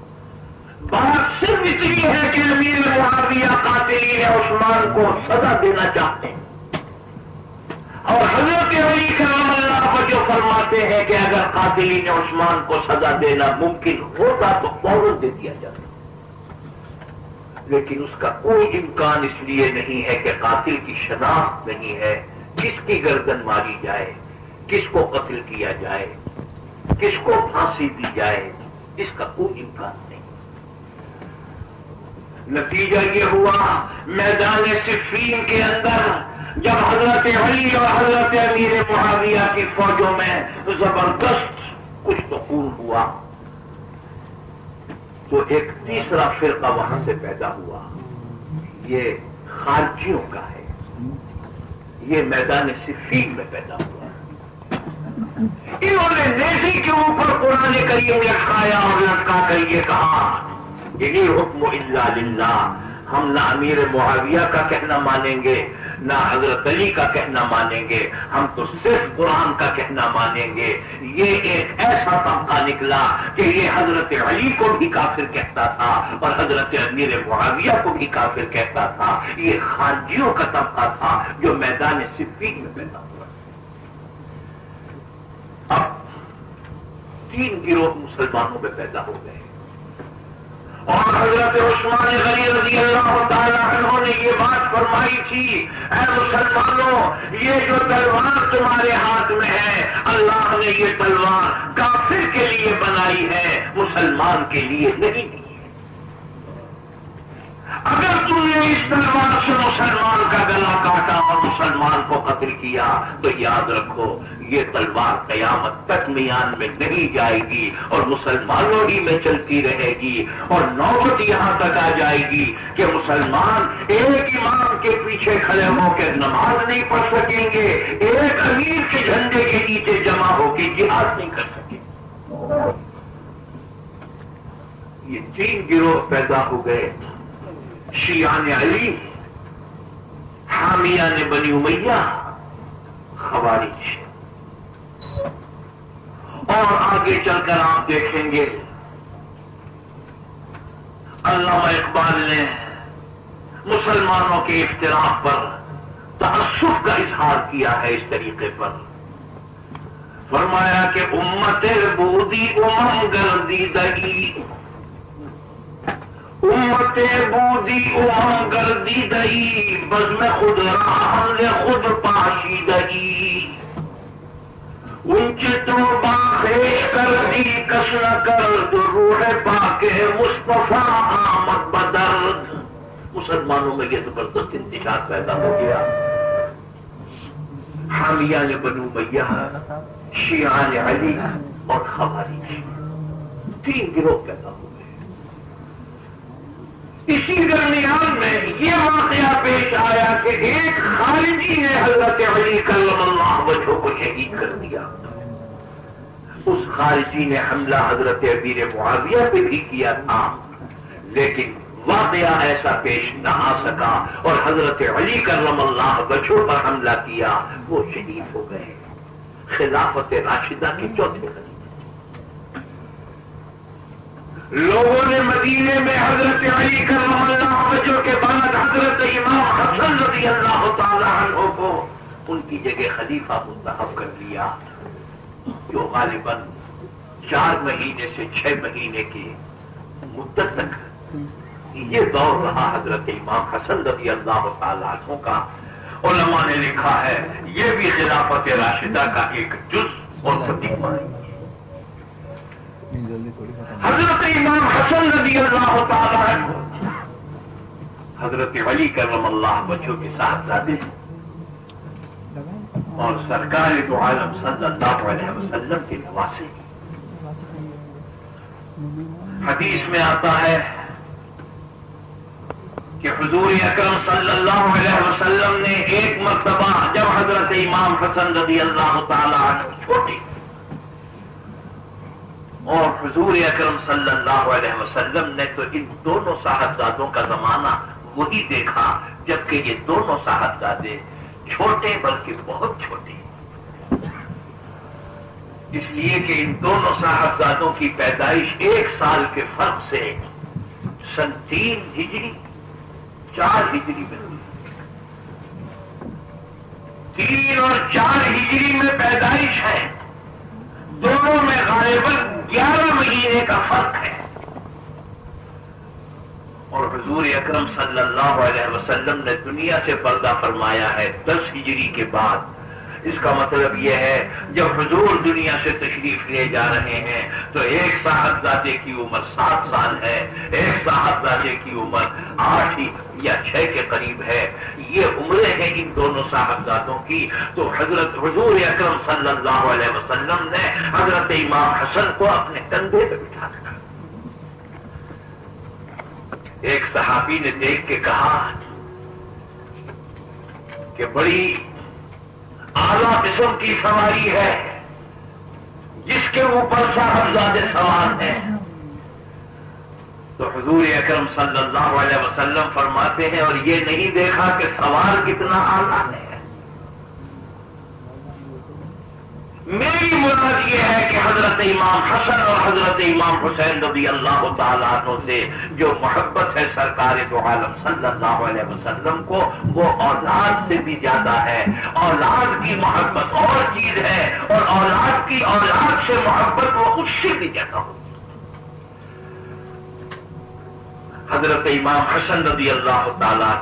بات صرف اتنی ہے کہ امیر معاویہ قاتلین عثمان کو سزا دینا چاہتے ہیں، اور حضرت علی کرم اللہ وجہ فرماتے ہیں کہ اگر قاتلین عثمان کو سزا دینا ممکن ہوتا تو فوراً دے دیا جاتا، لیکن اس کا کوئی امکان اس لیے نہیں ہے کہ قاتل کی شناخت نہیں ہے، کس کی گردن ماری جائے، کس کو قتل کیا جائے، کس کو پھانسی دی جائے، اس کا کوئی امکان نہیں۔ نتیجہ یہ ہوا میدان صفین کے اندر جب حضرت علی اور حضرت امیر معاویہ کی فوجوں میں زبردست کچھ تو خون ہوا، تو ایک تیسرا فرقہ وہاں سے پیدا ہوا، یہ خارجیوں کا ہے، یہ میدان صفین میں پیدا ہوا۔ انہوں نے نیزی کے اوپر قرآن کریم لٹکایا اور لٹکا کر یہ کہا ان الحکم الا للہ، ہم نہ امیر معاویہ کا کہنا مانیں گے نہ حضرت علی کا کہنا مانیں گے، ہم تو صرف قرآن کا کہنا مانیں گے۔ یہ ایک ایسا طبقہ نکلا کہ یہ حضرت علی کو بھی کافر کہتا تھا اور حضرت امیر معاویہ کو بھی کافر کہتا تھا۔ یہ خارجیوں کا طبقہ تھا جو میدان صفین میں پیدا ہوا۔ اب 3 گروہ مسلمانوں میں پیدا ہو گئے، اور حضرت عثمان غنی رضی اللہ تعالیٰ عنہ نے یہ بات فرمائی تھی، اے مسلمانوں، یہ جو تلوار تمہارے ہاتھ میں ہے، اللہ نے یہ تلوار کافر کے لیے بنائی ہے، مسلمان کے لیے نہیں دی ہے۔ اگر تم نے اس تلوار سے مسلمان کا گلا کاٹا اور مسلمان کو قتل کیا تو یاد رکھو یہ تلوار قیامت تک میان میں نہیں جائے گی اور مسلمانوں ہی میں چلتی رہے گی، اور نوبت یہاں تک آ جائے گی کہ مسلمان ایک امام کے پیچھے کھڑے ہو کے نماز نہیں پڑھ سکیں گے، ایک امیر کے جھنڈے کے نیچے جمع ہو کے جہاد نہیں کر سکیں گے۔ یہ تین گروہ پیدا ہو گئے، شیعان علی، حامیان بنی امیہ، خوارج۔ اور آگے چل کر آپ دیکھیں گے علامہ اقبال نے مسلمانوں کے اختلاف پر تعصب کا اظہار کیا ہے اس طریقے پر، فرمایا کہ امت بودی امم گردیدگی، امت بودی امم گردیدگی، بزم خود راہ نے خود پاشیدگی، انچ تو باخیش کر دی کس نہ کر تو روح پاک مصطفیٰ آمد بدرد۔ مسلمانوں میں یہ زبردست انتشار پیدا ہو گیا، حامیان بنو امیہ، شیعان علی اور خوارج، تین گروہ پیدا ہو گئے۔ اسی درمیان میں یہ واقعہ پیش آیا کہ ایک خارجی نے حضرت علی کرم اللہ وجہہ کو شہید کر دیا۔ اس خارجی نے حملہ حضرت امیر معاویہ پہ بھی کیا تھا، لیکن واقعہ ایسا پیش نہ آ سکا اور حضرت علی کرم اللہ وجہہ پر حملہ کیا، وہ شہید ہو گئے۔ خلافت راشدہ کے چوتھے خلیفہ، لوگوں نے مدینے میں حضرت علی کرم اللہ وجہہ کے بعد حضرت امام حسن رضی اللہ تعالی عنہ کو ان کی جگہ خلیفہ منتخب کر لیا، جو غالباً 4 مہینے سے 6 مہینے کی مدت تک یہ دور رہا حضرت امام حسن رضی اللہ تعالی عنہ کا۔ علماء نے لکھا ہے یہ بھی خلافت راشدہ کا ایک جز اور فتیمہ ہے۔ حضرت امام حسن رضی اللہ تعالی عنہ حضرت علی کرم اللہ وجہہ کے صاحبزادے اور سرکار دو عالم صلی اللہ علیہ وسلم کے نواسے۔ حدیث میں آتا ہے کہ حضور اکرم صلی اللہ علیہ وسلم نے ایک مرتبہ جب حضرت امام حسن رضی اللہ تعالی عنہ چھوٹے اور حضور اکرم صلی اللہ علیہ وسلم نے تو ان دونوں صاحبزادوں کا زمانہ وہی دیکھا جبکہ یہ دونوں صاحبزادے چھوٹے بلکہ بہت چھوٹے، اس لیے کہ ان دونوں صاحبزادوں کی پیدائش 1 سال کے فرق سے سن 3 ہجری 4 ہجری میں ہوئی۔ 3 اور 4 ہجری میں پیدائش ہے، دونوں میں غالباً 11 مہینے کا فرق ہے، اور حضور اکرم صلی اللہ علیہ وسلم نے دنیا سے پردہ فرمایا ہے 10 ہجری کے بعد۔ اس کا مطلب یہ ہے جب حضور دنیا سے تشریف لے جا رہے ہیں تو ایک صاحبزادے کی عمر 7 سال ہے، ایک صاحبزادے کی عمر 8 یا 6 کے قریب ہے۔ یہ عمریں ہیں ان دونوں صاحبزادوں کی، تو حضرت حضور اکرم صلی اللہ علیہ وسلم نے حضرت امام حسن کو اپنے کندھے پہ بٹھا رکھا۔ ایک صحابی نے دیکھ کے کہا کہ بڑی اعلیٰ قسم کی سواری ہے جس کے اوپر صاحبزادے سوار ہیں۔ تو حضور اکرم صلی اللہ علیہ وسلم فرماتے ہیں اور یہ نہیں دیکھا کہ سوار کتنا اعلیٰ ہے؟ میری مراد یہ ہے کہ حضرت امام حسن اور حضرت امام حسین رضی اللہ تعالیٰ عنہ سے جو محبت ہے سرکار دو عالم صلی اللہ علیہ وسلم کو، وہ اولاد سے بھی زیادہ ہے۔ اولاد کی محبت اور چیز ہے، اور اولاد کی اولاد سے محبت وہ اس سے بھی زیادہ ہوتی۔ حضرت امام حسن رضی اللہ تعالیٰ،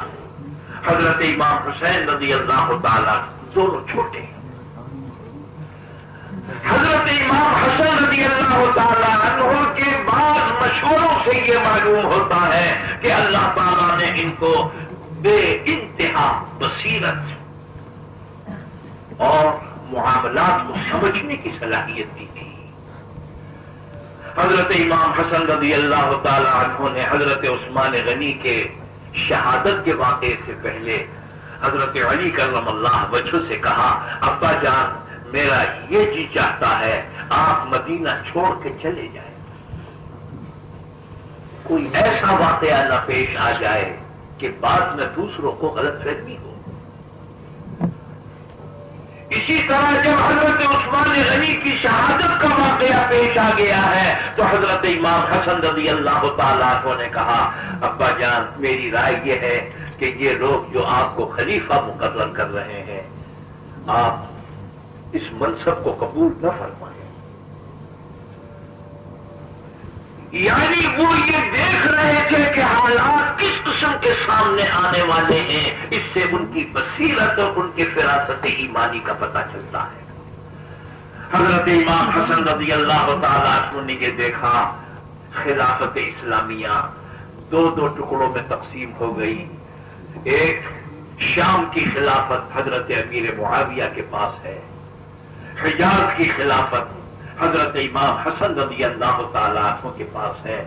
حضرت امام حسین رضی اللہ تعالیٰ، دونوں چھوٹے ہیں۔ حضرت امام حسن رضی اللہ تعالیٰ عنہ کے بعد مشوروں سے یہ معلوم ہوتا ہے کہ اللہ تعالیٰ نے ان کو بے انتہا بصیرت اور معاملات کو سمجھنے کی صلاحیت دی تھی۔ حضرت امام حسن رضی اللہ تعالی عنہ نے حضرت عثمان غنی کے شہادت کے واقعے سے پہلے حضرت علی کرم اللہ وجہہ سے کہا، ابا جان میرا یہ جی چاہتا ہے آپ مدینہ چھوڑ کے چلے جائیں، کوئی ایسا واقعہ نہ پیش آ جائے کہ بعد میں دوسروں کو غلط فہمی ہو۔ اسی طرح جب حضرت عثمان غنی کی شہادت کا واقعہ پیش آ گیا ہے تو حضرت امام حسن رضی اللہ تعالیٰ عنہ نے کہا، ابا جان میری رائے یہ ہے کہ یہ لوگ جو آپ کو خلیفہ مقرر کر رہے ہیں آپ اس منصب کو قبول نہ فرمائیں۔ یعنی وہ یہ دیکھ رہے تھے کہ حالات کس قسم کے سامنے آنے والے ہیں، اس سے ان کی بصیرت اور ان کی فراست ایمانی کا پتہ چلتا ہے۔ حضرت امام حسن رضی اللہ تعالیٰ عنہ نے یہ دیکھا خلافت اسلامیہ دو ٹکڑوں میں تقسیم ہو گئی۔ ایک شام کی خلافت حضرت امیر معاویہ کے پاس ہے، حجاز کی خلافت حضرت امام حسن رضی اللہ تعالیٰ عنہ کے پاس ہے۔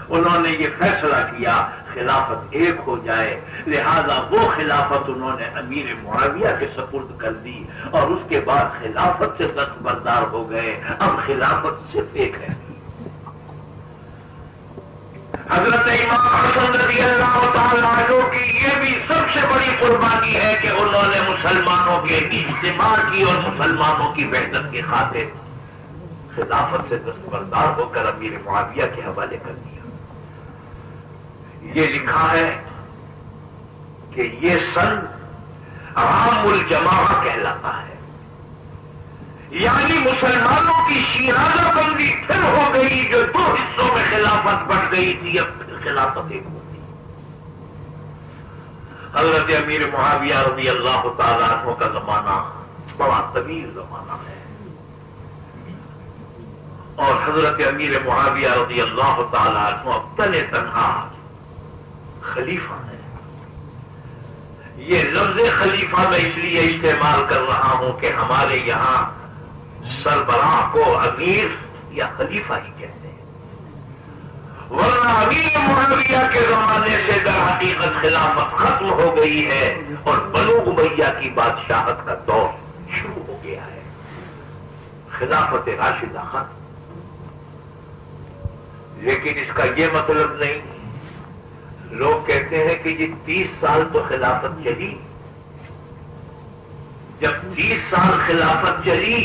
انہوں نے یہ فیصلہ کیا خلافت ایک ہو جائے، لہذا وہ خلافت انہوں نے امیر معاویہ کے سپرد کر دی اور اس کے بعد خلافت سے دستبردار ہو گئے۔ اب خلافت صرف ایک ہے۔ حضرت امام حسن رضی اللہ تعالیٰ عنہ کی یہ بھی سب سے بڑی قربانی ہے کہ انہوں نے مسلمانوں کے اجتماع کی اور مسلمانوں کی وحدت کی خاطر خلافت سے دستبردار ہو کر امیر معاویہ کے حوالے کر دیا۔ یہ لکھا ہے کہ یہ سن عام الجماعہ کہلاتا ہے، یعنی مسلمانوں کی شیرازہ بندی پھر ہو گئی، جو دو حصوں میں خلافت بٹ گئی تھی اب پھر خلافت ایک ہوتی۔ حضرت امیر معاویہ رضی اللہ تعالیٰ عنہ کا زمانہ بڑا طویل زمانہ ہے اور حضرت امیر معاویہ رضی اللہ تعالیٰ عنہ اب تن تنہا خلیفہ ہے۔ یہ لفظ خلیفہ میں اس لیے استعمال کر رہا ہوں کہ ہمارے یہاں سربراہ کو امیر یا خلیفہ ہی کہتے ہیں، ورنہ امیر معاویہ کے زمانے سے در حقیقت خلافت ختم ہو گئی ہے اور بنو امیہ کی بادشاہت کا دور شروع ہو گیا ہے، خلافت راشدہ ختم۔ لیکن اس کا یہ مطلب نہیں، لوگ کہتے ہیں کہ یہ 30 سال تو خلافت چلی، جب 30 سال خلافت چلی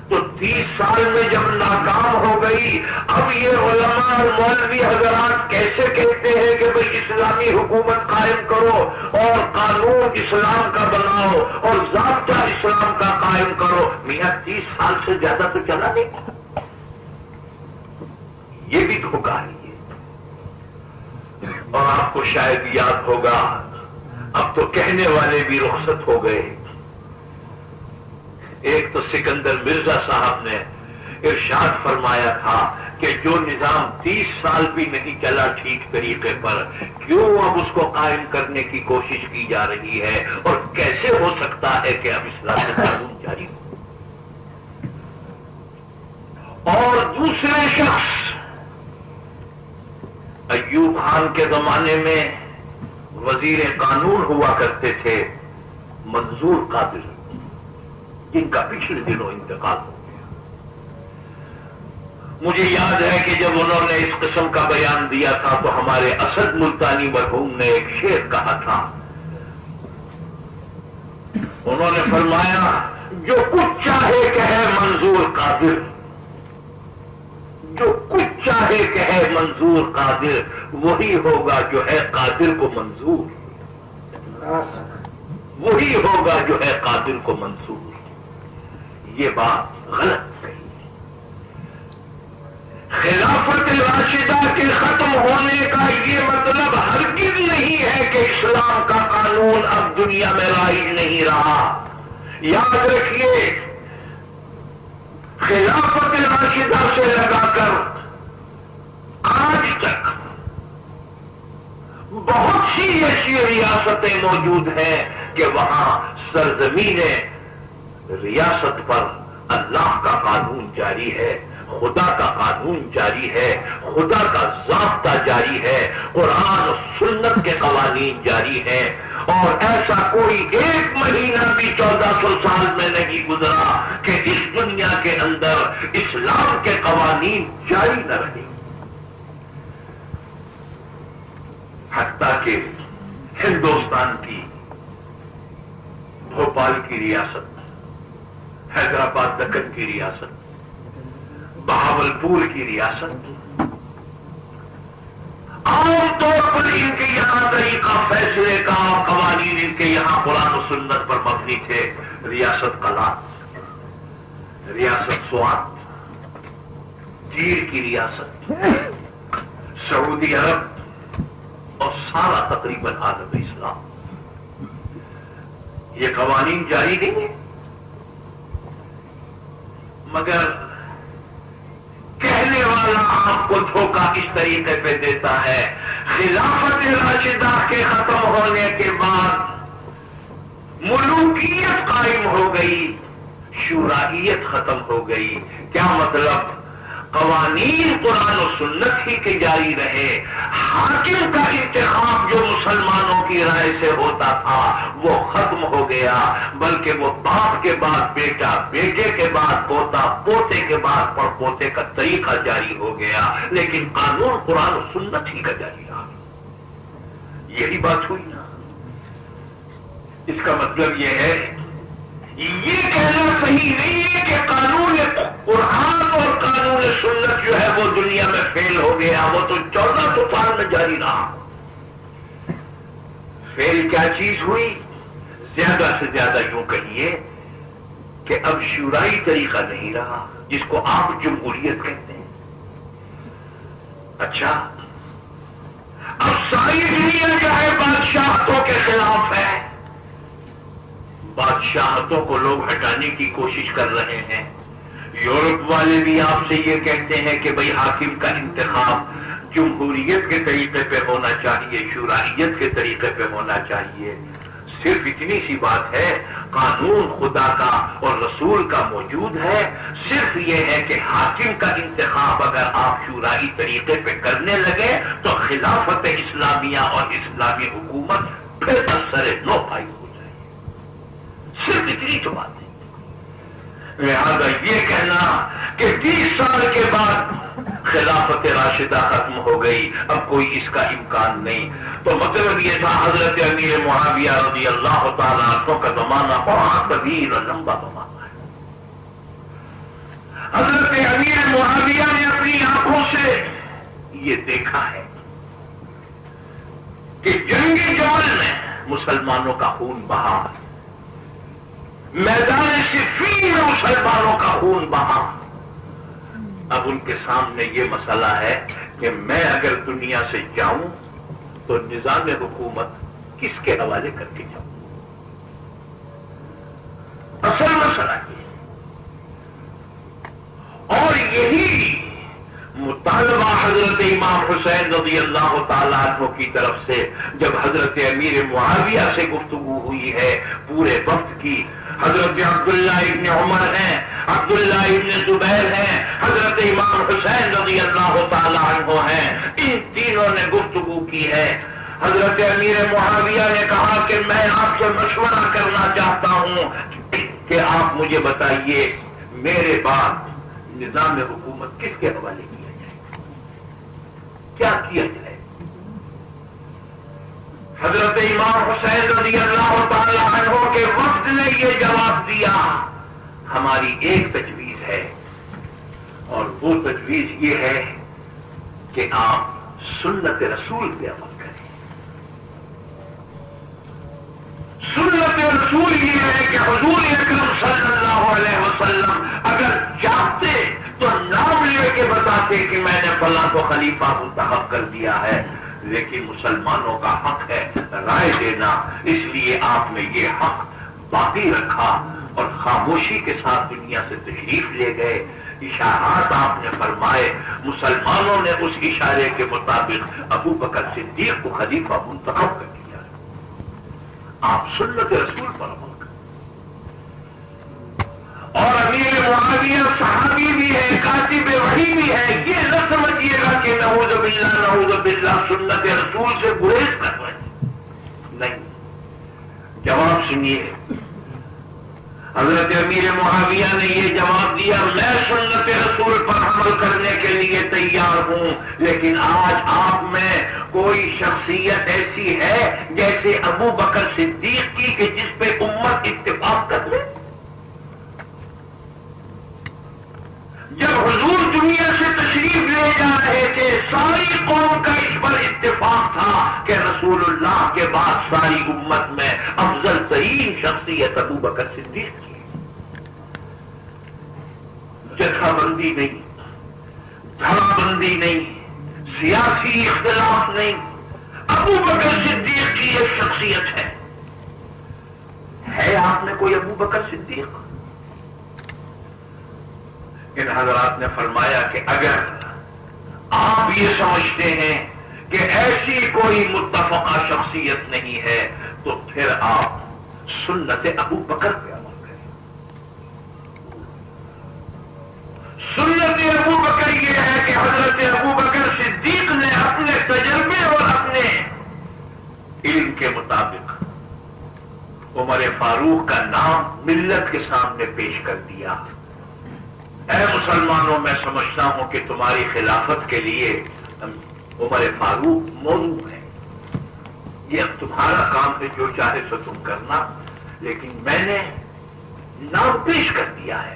تو 30 سال میں جب ناکام ہو گئی، اب یہ علماء اور مولوی حضرات کیسے کہتے ہیں کہ بھئی اسلامی حکومت قائم کرو اور قانون اسلام کا بناؤ اور ضابطہ اسلام کا قائم کرو؟ میاں 30 سال سے زیادہ تو چلا نہیں، یہ بھی دھوکہ ہے۔ اور آپ کو شاید یاد ہوگا اب تو کہنے والے بھی رخصت ہو گئے۔ ایک تو سکندر مرزا صاحب نے ارشاد فرمایا تھا کہ جو نظام 30 سال بھی نہیں چلا ٹھیک طریقے پر، کیوں اب اس کو قائم کرنے کی کوشش کی جا رہی ہے اور کیسے ہو سکتا ہے کہ اب اسلامی قانون جاری ہو۔ اور دوسرے شخص ایوب خان کے زمانے میں وزیر قانون ہوا کرتے تھے منظور قادر، جن کا پچھلے دنوں انتقال ہو گیا۔ مجھے یاد ہے کہ جب انہوں نے اس قسم کا بیان دیا تھا تو ہمارے اسد ملتانی مرحوم نے ایک شعر کہا تھا، انہوں نے فرمایا جو کچھ چاہے کہے منظور قادر، جو کچھ چاہے کہے منظور قادر، وہی ہوگا جو ہے قادر کو منظور، وہی ہوگا جو ہے قادر کو منظور۔ یہ بات غلط کہی، خلافت راشدہ کے ختم ہونے کا یہ مطلب ہرگز نہیں ہے کہ اسلام کا قانون اب دنیا میں رائج نہیں رہا. یاد رکھیے، خلافت راشدہ سے لگا کر آج تک بہت سی ایسی ریاستیں موجود ہیں کہ وہاں سرزمین ریاست پر اللہ کا قانون جاری ہے، خدا کا قانون جاری ہے، خدا کا ضابطہ جاری ہے، قرآن و سنت کے قوانین جاری ہیں، اور ایسا کوئی ایک مہینہ بھی 1400 سال میں نہیں گزرا کہ اس دنیا کے اندر اسلام کے قوانین جاری نہ رہے. حتیٰ کہ ہندوستان کی بھوپال کی ریاست، حیدرآباد دکن کی ریاست، بہاولپور کی ریاست، عام طور پر ان کے یہاں طریقہ فیصلے کا قوانین ان کے یہاں قرآن و سنت پر مبنی تھے. ریاست قلات، ریاست سوات، تیر کی ریاست، سعودی عرب اور سارا تقریباً عالم اسلام، یہ قوانین جاری نہیں ہیں. مگر کہنے والا آپ کو دھوکہ اس طریقے پہ دیتا ہے. خلافت راشدہ کے ختم ہونے کے بعد ملوکیت قائم ہو گئی، شورائیت ختم ہو گئی. کیا مطلب؟ قوانین قرآن و سنت ہی کے جاری رہے، حاکم کا انتخاب جو مسلمانوں کی رائے سے ہوتا تھا وہ ختم ہو گیا، بلکہ وہ باپ کے بعد بیٹا، بیٹے کے بعد پوتا، پوتے کے بعد پڑپوتے کا طریقہ جاری ہو گیا، لیکن قانون قرآن و سنت ہی کا جاری رہا. یہی بات ہوئی نا. اس کا مطلب یہ ہے، یہ کہنا صحیح نہیں ہے کہ قانون قرآن اور قانون سنت جو ہے وہ دنیا میں فیل ہو گیا، وہ تو 1400 سال میں جاری رہا. فیل کیا چیز ہوئی؟ زیادہ سے زیادہ یوں کہیے کہ اب شورائی طریقہ نہیں رہا، جس کو آپ جمہوریت کہتے ہیں. اچھا، اب ساری دنیا جو ہے بادشاہتوں کے خلاف ہے. بادشاہتوں کو لوگ ہٹانے کی کوشش کر رہے ہیں. یورپ والے بھی آپ سے یہ کہتے ہیں کہ بھئی حاکم کا انتخاب جمہوریت کے طریقے پہ ہونا چاہیے، شورائیت کے طریقے پہ ہونا چاہیے. صرف اتنی سی بات ہے، قانون خدا کا اور رسول کا موجود ہے. صرف یہ ہے کہ حاکم کا انتخاب اگر آپ شورائی طریقے پہ کرنے لگے تو خلافت اسلامیہ اور اسلامی حکومت پھر اثر نو پائی ہو جائے. صرف اتنی تو بات ہے. لہذا یہ کہنا کہ 30 سال کے بعد خلافت راشدہ ختم ہو گئی، اب کوئی اس کا امکان نہیں، تو مطلب یہ تھا حضرت امیر معاویہ رضی اللہ تعالیٰ عنہ کا زمانہ بہت طویل اور لمبا زمانہ ہے. حضرت امیر معاویہ نے اپنی آنکھوں سے یہ دیکھا ہے کہ جنگ جمل میں مسلمانوں کا خون بہا، میدان صفین میں مسلمانوں کا خون بہا. اب ان کے سامنے یہ مسئلہ ہے کہ میں اگر دنیا سے جاؤں تو نظام حکومت کس کے حوالے کر کے جاؤں. اصل مسئلہ یہ، اور یہی مطالبہ حضرت امام حسین رضی اللہ تعالیٰ عنہ کی طرف سے جب حضرت امیر معاویہ سے گفتگو ہوئی ہے پورے وقت کی. حضرت عبداللہ ابن عمر ہیں، عبداللہ ابن زبیر ہیں، حضرت امام حسین رضی اللہ تعالیٰ عنہ ہیں، ان تینوں نے گفتگو کی ہے. حضرت امیر معاویہ نے کہا کہ میں آپ سے مشورہ کرنا چاہتا ہوں کہ آپ مجھے بتائیے میرے بعد نظام حکومت کس کے حوالے کیا جائے، کیا کیا جائے. حضرت امام حسین رضی اللہ تعالیٰ عنہ کے وقت نے یہ جواب دیا، ہماری ایک تجویز ہے، اور وہ تجویز یہ ہے کہ آپ سنت رسول پہ عمل کریں. سنت رسول یہ ہے کہ حضور اکرم صلی اللہ علیہ وسلم اگر چاہتے تو نام لے کے بتاتے فرماتے کہ میں نے فلاں کو خلیفہ منتخب کر دیا ہے، لیکن مسلمانوں کا حق ہے رائے دینا، اس لیے آپ نے یہ حق باقی رکھا اور خاموشی کے ساتھ دنیا سے تشریف لے گئے۔ اشارات آپ نے فرمائے، مسلمانوں نے اس اشارے کے مطابق ابو بکر صدیق کو خلیفہ منتخب کر دیا۔ آپ سنت رسول پر عمل کریں۔ اور امیر معاویہ صحابی بھی ہے، کاتب وحی بھی ہے، یہ نہ سمجھیے گا کہ نعوذ باللہ نعوذ باللہ سنت رسول سے گریز کر رہے ہیں، نہیں۔ جواب سنیے، حضرت امیر معاویہ نے یہ جواب دیا، میں سنت رسول پر عمل کرنے کے لیے تیار ہوں، لیکن آج آپ میں کوئی شخصیت ایسی ہے جیسے ابو بکر صدیق کی کہ جس پہ امت اتفاق کر لے۔ جب حضور دنیا سے تشریف لے جا رہے تھے، ساری قوم کا اس پر اتفاق تھا کہ رسول اللہ کے بعد ساری امت میں افضل ترین شخصیت ابو بکر صدیق کی۔ جگہ بندی نہیں، دھڑا بندی نہیں، سیاسی اختلاف نہیں، ابو بکر صدیق کی ایک شخصیت ہے آپ نے کوئی ابو بکر صدیق؟ ان حضرات نے فرمایا کہ اگر آپ یہ سمجھتے ہیں کہ ایسی کوئی متفقہ شخصیت نہیں ہے تو پھر آپ سنت ابو بکر پہ عمل کریں۔ سنت ابو بکر یہ ہے کہ حضرت ابو بکر صدیق نے اپنے تجربے اور اپنے علم کے مطابق عمر فاروق کا نام ملت کے سامنے پیش کر دیا۔ اے مسلمانوں، میں سمجھتا ہوں کہ تمہاری خلافت کے لیے عمر فاروق موضوع ہے، یہ اب تمہارا کام ہے، جو چاہے سو تم کرنا، لیکن میں نے نام پیش کر دیا ہے۔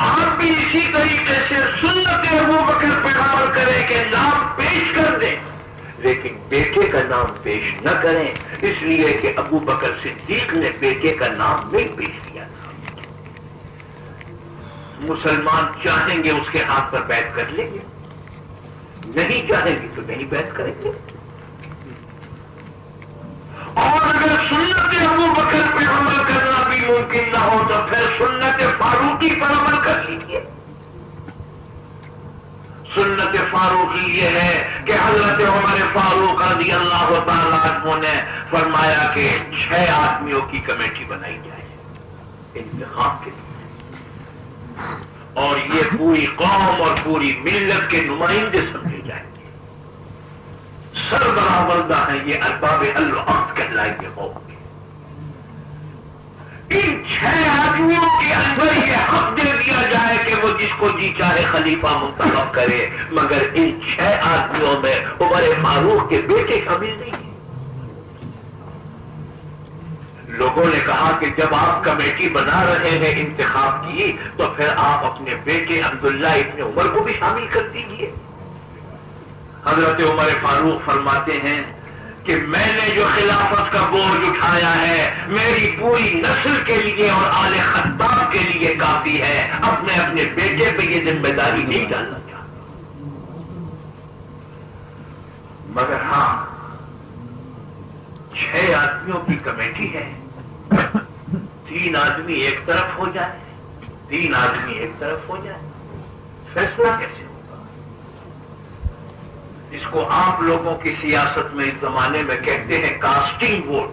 آپ بھی اسی طریقے سے سنت ابو بکر پہ عمل کریں کہ نام پیش کر دیں، لیکن بیٹے کا نام پیش نہ کریں، اس لیے کہ ابو بکر صدیق نے بیٹے کا نام نہیں پیش کیا تھا۔ مسلمان چاہیں گے اس کے ہاتھ پر بیعت کر لیں گے، نہیں چاہیں گے تو نہیں بیعت کریں گے۔ اور اگر سنت ابو بکر پہ عمل کرنا بھی ممکن نہ ہو تو پھر سنت فاروقی پر عمل کر لیجیے۔ سنت فاروقی یہ ہے کہ حضرت عمر فاروق رضی اللہ تعالیٰ عنہ نے فرمایا کہ 6 آدمیوں کی کمیٹی بنائی جائے انتخاب کے لیے، اور یہ پوری قوم اور پوری ملت کے نمائندے سمجھے جائیں گے، سربراہ ہیں، یہ ارباب الوقت کہلائیں گے قوم کے۔ ان 6 آدمیوں کے اندر یہ حق دے دیا جائے کہ وہ جس کو جی چاہے خلیفہ منتخب کرے، مگر ان 6 آدمیوں میں عمر فاروق کے بیٹے شامل نہیں ہیں۔ لوگوں نے کہا کہ جب آپ کمیٹی بنا رہے ہیں انتخاب کی تو پھر آپ اپنے بیٹے عبداللہ ابن عمر کو بھی شامل کر دیجیے۔ حضرت عمر فاروق فرماتے ہیں کہ میں نے جو خلافت کا بوجھ اٹھایا ہے میری پوری نسل کے لیے اور آل خطاب کے لیے کافی ہے، اپنے بیٹے پہ یہ ذمہ داری نہیں ڈالنا چاہتا۔ مگر ہاں 6 آدمیوں کی کمیٹی ہے، 3 آدمی ایک طرف ہو جائے، 3 آدمی ایک طرف ہو جائے، فیصلہ کیسے ہوگا؟ اس کو آپ لوگوں کی سیاست میں اس زمانے میں کہتے ہیں کاسٹنگ ووٹ،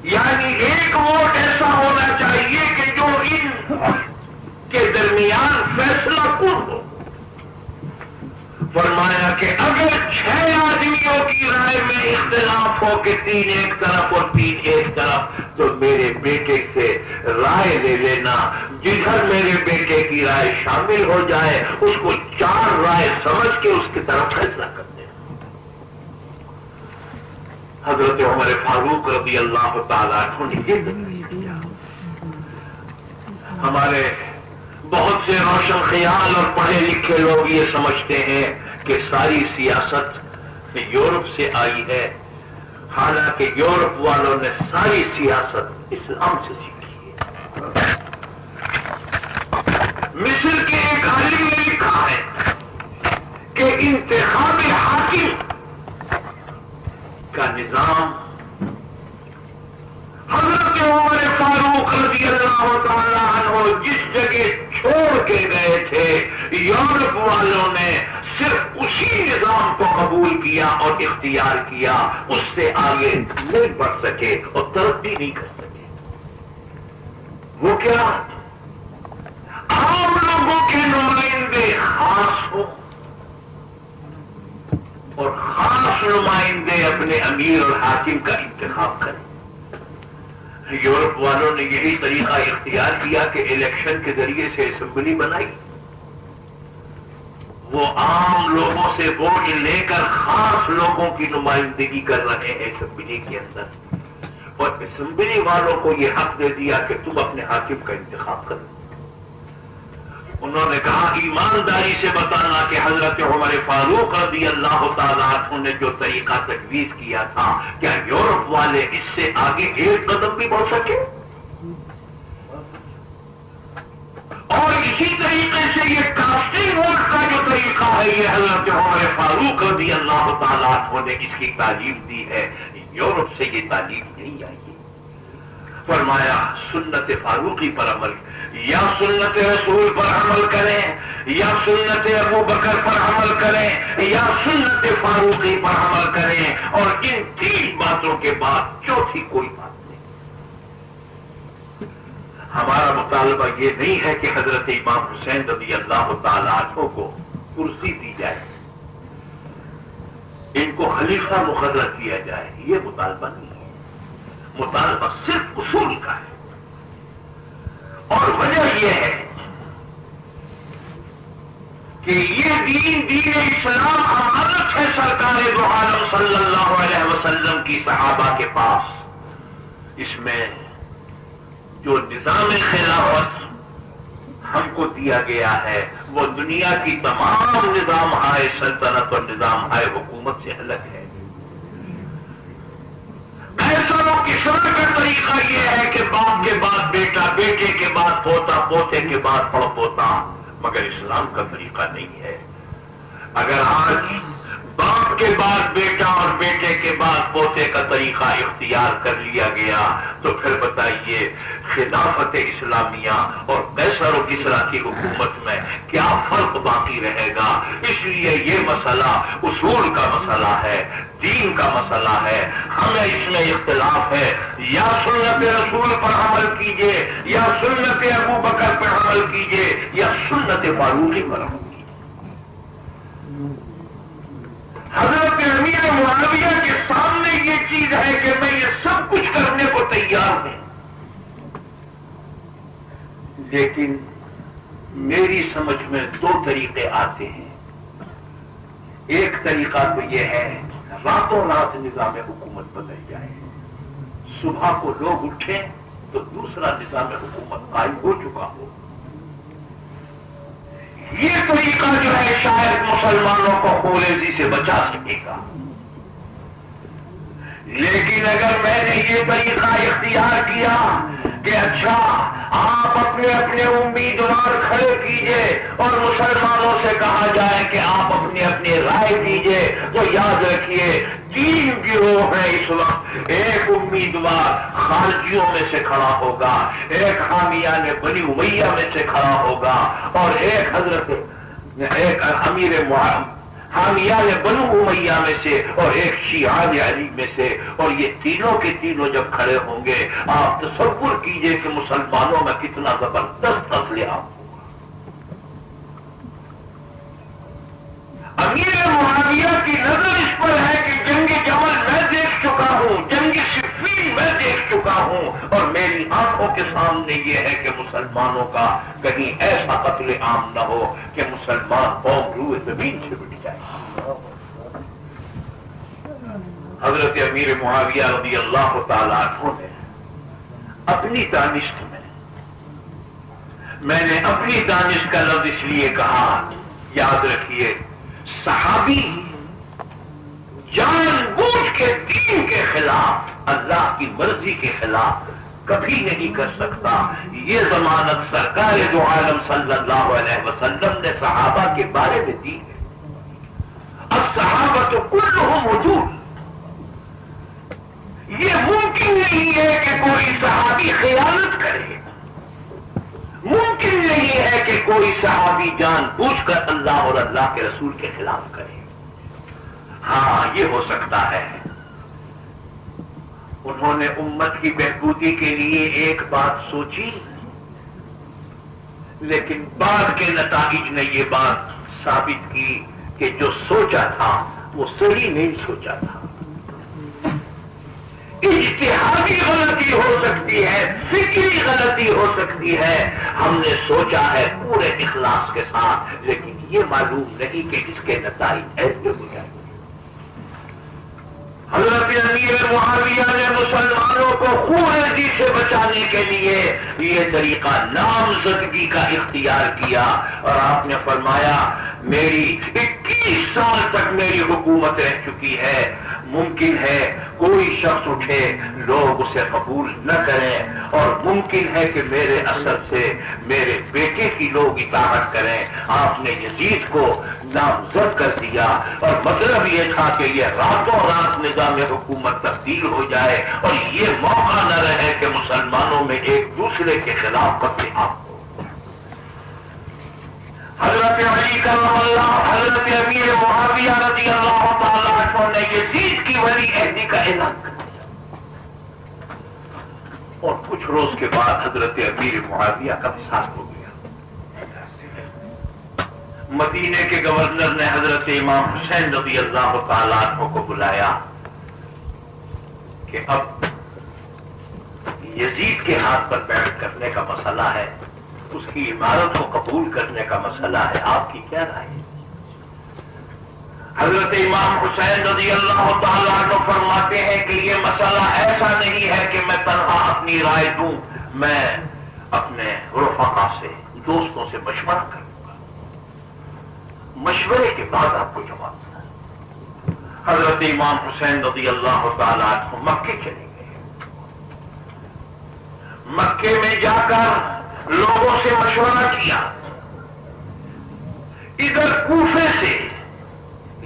یعنی ایک ووٹ ایسا ہونا چاہیے کہ جو ان کے درمیان فیصلہ کن ہو۔ فرمایا کہ اگر 6 آدمیوں کی رائے میں اختلاف ہو کہ 3 ایک طرف اور 3 ایک طرف، تو میرے بیٹے سے رائے لے لینا، جدھر میرے بیٹے کی رائے شامل ہو جائے اس کو 4 رائے سمجھ کے اس کی طرف فیصلہ کر دینا۔ حضرت عمر فاروق رضی اللہ تعالیٰ عنہ نے یہ کیا۔ ہمارے بہت سے روشن خیال اور پڑھے لکھے لوگ یہ سمجھتے ہیں کہ ساری سیاست یورپ سے آئی ہے، حالانکہ یورپ والوں نے ساری سیاست اسلام سے سیکھی ہے۔ مصر کے ایک عالم نے لکھا ہے کہ انتخاب حاکم کا نظام حضرت عمر فاروق رضی اللہ تعالی عنہ جس جگہ چھوڑ کے گئے تھے، یورپ والوں نے صرف اسی نظام کو قبول کیا اور اختیار کیا، اس سے آگے نہیں بڑھ سکے اور ترقی نہیں کر سکے۔ وہ کیا؟ عام لوگوں کے نمائندے خاص ہو اور خاص نمائندے اپنے امیر اور حاکم کا انتخاب کریں۔ یورپ والوں نے یہی طریقہ اختیار کیا کہ الیکشن کے ذریعے سے اسمبلی بنائی، وہ عام لوگوں سے ووٹ لے کر خاص لوگوں کی نمائندگی کر رہے ہیں اسمبلی کے اندر، اور اسمبلی والوں کو یہ حق دے دیا کہ تم اپنے حاکم کا انتخاب کرو۔ انہوں نے کہا ایمانداری سے بتانا کہ حضرت عمر فاروق رضی اللہ تعالیٰ عنہ نے جو طریقہ تجویز کیا تھا، کیا یورپ والے اس سے آگے ایک قدم بھی بڑھ سکے؟ اور اسی طریقے سے یہ کاسٹنگ ووٹ کا جو طریقہ ہے، یہ حضرت عمر فاروق رضی اللہ تعالیٰ عنہ نے اس کی تعلیم دی ہے، یورپ سے یہ تعلیم نہیں آئی۔ فرمایا سنت فاروقی پر عمل، یا سنت رسول پر عمل کریں، یا سنت ابو بکر پر عمل کریں، یا سنت فاروقی پر عمل کریں، اور ان تین باتوں کے بعد چوتھی کوئی بات نہیں۔ ہمارا مطالبہ یہ نہیں ہے کہ حضرت امام حسین رضی اللہ تعالی عنہ کو کرسی دی جائے، ان کو خلیفہ مقرر کیا جائے، یہ مطالبہ نہیں ہے۔ مطالبہ صرف اصول کا ہے، اور وجہ یہ ہے کہ یہ دین اسلام امانت ہے سرکار دو عالم صلی اللہ علیہ وسلم کی صحابہ کے پاس۔ اس میں جو نظام خلافت ہم کو دیا گیا ہے وہ دنیا کی تمام نظام ہائے سلطنت اور نظام ہائے حکومت سے الگ ہے۔ قیصر و کسریٰ کا طریقہ یہ ہے کہ باپ کے بعد بیٹا، بیٹے کے بعد پوتا، پوتے کے بعد پڑ پوتا، مگر اسلام کا طریقہ نہیں ہے۔ اگر آج باپ کے بعد بیٹا اور بیٹے کے بعد پوتے کا طریقہ اختیار کر لیا گیا تو پھر بتائیے خلافت اسلامیہ اور قیصر و کسریٰ کی حکومت میں کیا فرق باقی رہے گا؟ اس لیے یہ مسئلہ اصول کا مسئلہ ہے، دین کا مسئلہ ہے۔ ہمیں اس میں اختلاف ہے، یا سنت رسول پر عمل کیجئے، یا سنت ابو بکر پر عمل کیجئے، یا سنت فاروقی پر عمل کیجئے۔ حضرت امیر معاویہ کے سامنے یہ چیز ہے کہ میں یہ سب کچھ کرنے کو تیار ہوں، لیکن میری سمجھ میں دو طریقے آتے ہیں۔ ایک طریقہ تو یہ ہے راتوں رات نظام حکومت بدل جائے، صبح کو لوگ اٹھیں تو دوسرا نظام حکومت قائم ہو چکا ہو۔ یہ طریقہ جو ہے شاید مسلمانوں کو خوریزی سے بچا سکے گا، لیکن اگر میں نے یہ طریقہ اختیار کیا کہ اچھا آپ اپنے اپنے امیدوار کھڑے کیجئے اور مسلمانوں سے کہا جائے کہ آپ اپنی اپنی رائے دیجئے، تو یاد رکھیے تین گروہ ہیں اس وقت۔ ایک امیدوار خارجیوں میں سے کھڑا ہوگا، ایک حامیان بنی امیہ میں سے کھڑا ہوگا، اور ایک امیر حامیان بنو امیہ میں سے، اور ایک شیعان علی میں سے، اور یہ تینوں کے تینوں جب کھڑے ہوں گے آپ تصور کیجئے کہ مسلمانوں میں کتنا زبردست اختلاف ہوگا۔ امیر معاویہ کی نظر اس پر ہے کہ جنگ جمل میں دیکھ چکا ہوں، جنگ صفین میں دیکھ چکا ہوں، اور میری آنکھوں کے سامنے یہ ہے کہ مسلمانوں کا کہیں ایسا قتل عام نہ ہو کہ مسلمان قوم روئے زمین سے مٹ جائے۔ حضرت امیر معاویہ رضی اللہ تعالی عنہ نے اپنی دانش میں نے اپنی دانش کا لفظ اس لیے کہا، یاد رکھیے صحابی جان بوجھ کے دین کے خلاف، اللہ کی مرضی کے خلاف کبھی نہیں کر سکتا. یہ ضمانت سرکار دو عالم صلی اللہ علیہ وسلم نے صحابہ کے بارے میں دی ہے. الصحابہ کلہم وجود. یہ ممکن نہیں ہے کہ کوئی صحابی خیانت کرے، ممکن نہیں ہے کہ کوئی صحابی جان بوجھ کر اللہ اور اللہ کے رسول کے خلاف کرے. ہاں یہ ہو سکتا ہے انہوں نے امت کی بہبودی کے لیے ایک بات سوچی، لیکن بعد کے نتائج نے یہ بات ثابت کی کہ جو سوچا تھا وہ صحیح نہیں سوچا تھا. اجتہادی غلطی ہو سکتی ہے، فکری غلطی ہو سکتی ہے. ہم نے سوچا ہے پورے اخلاص کے ساتھ، لیکن یہ معلوم نہیں کہ اس کے نتائج ایسے ہو جائیں. حضرت امیر معاویہ نے مسلمانوں کو خونریزی سے بچانے کے لیے یہ طریقہ نامزدگی کا اختیار کیا، اور آپ نے فرمایا میری 21 سال تک میری حکومت رہ چکی ہے، ممکن ہے کوئی شخص اٹھے لوگ اسے قبول نہ کریں، اور ممکن ہے کہ میرے اثر سے میرے بیٹے کی لوگ اطاعت کریں. آپ نے یزید کو نامزد کر دیا، اور مطلب یہ تھا کہ یہ راتوں رات نظام حکومت تبدیل ہو جائے اور یہ موقع نہ رہے کہ مسلمانوں میں ایک دوسرے کے خلاف قتل عام ہو. حضرت علی کرم اللہ، حضرت امیر معاویہ رضی اللہ تعالیٰ عنہ نے یزید کی ولی عہدی کا اعلان کر دیا، اور کچھ روز کے بعد حضرت امیر معاویہ کا وصال ہو گیا. مدینے کے گورنر نے حضرت امام حسین رضی اللہ تعالیٰ عنہ کو بلایا کہ اب یزید کے ہاتھ پر بیعت کرنے کا مسئلہ ہے، اس کی عمارت کو قبول کرنے کا مسئلہ ہے، آپ کی کیا رائے ہے؟ حضرت امام حسین رضی اللہ تعالیٰ عنہ فرماتے ہیں کہ یہ مسئلہ ایسا نہیں ہے کہ میں تنہا اپنی رائے دوں، میں اپنے رفقا سے، دوستوں سے مشورہ کروں گا، مشورے کے بعد آپ کو جواب دوں. حضرت امام حسین رضی اللہ تعالیٰ عنہ مکے چلے گئے. مکے میں جا کر لوگوں سے مشورہ کیا. ادھر کوفے سے،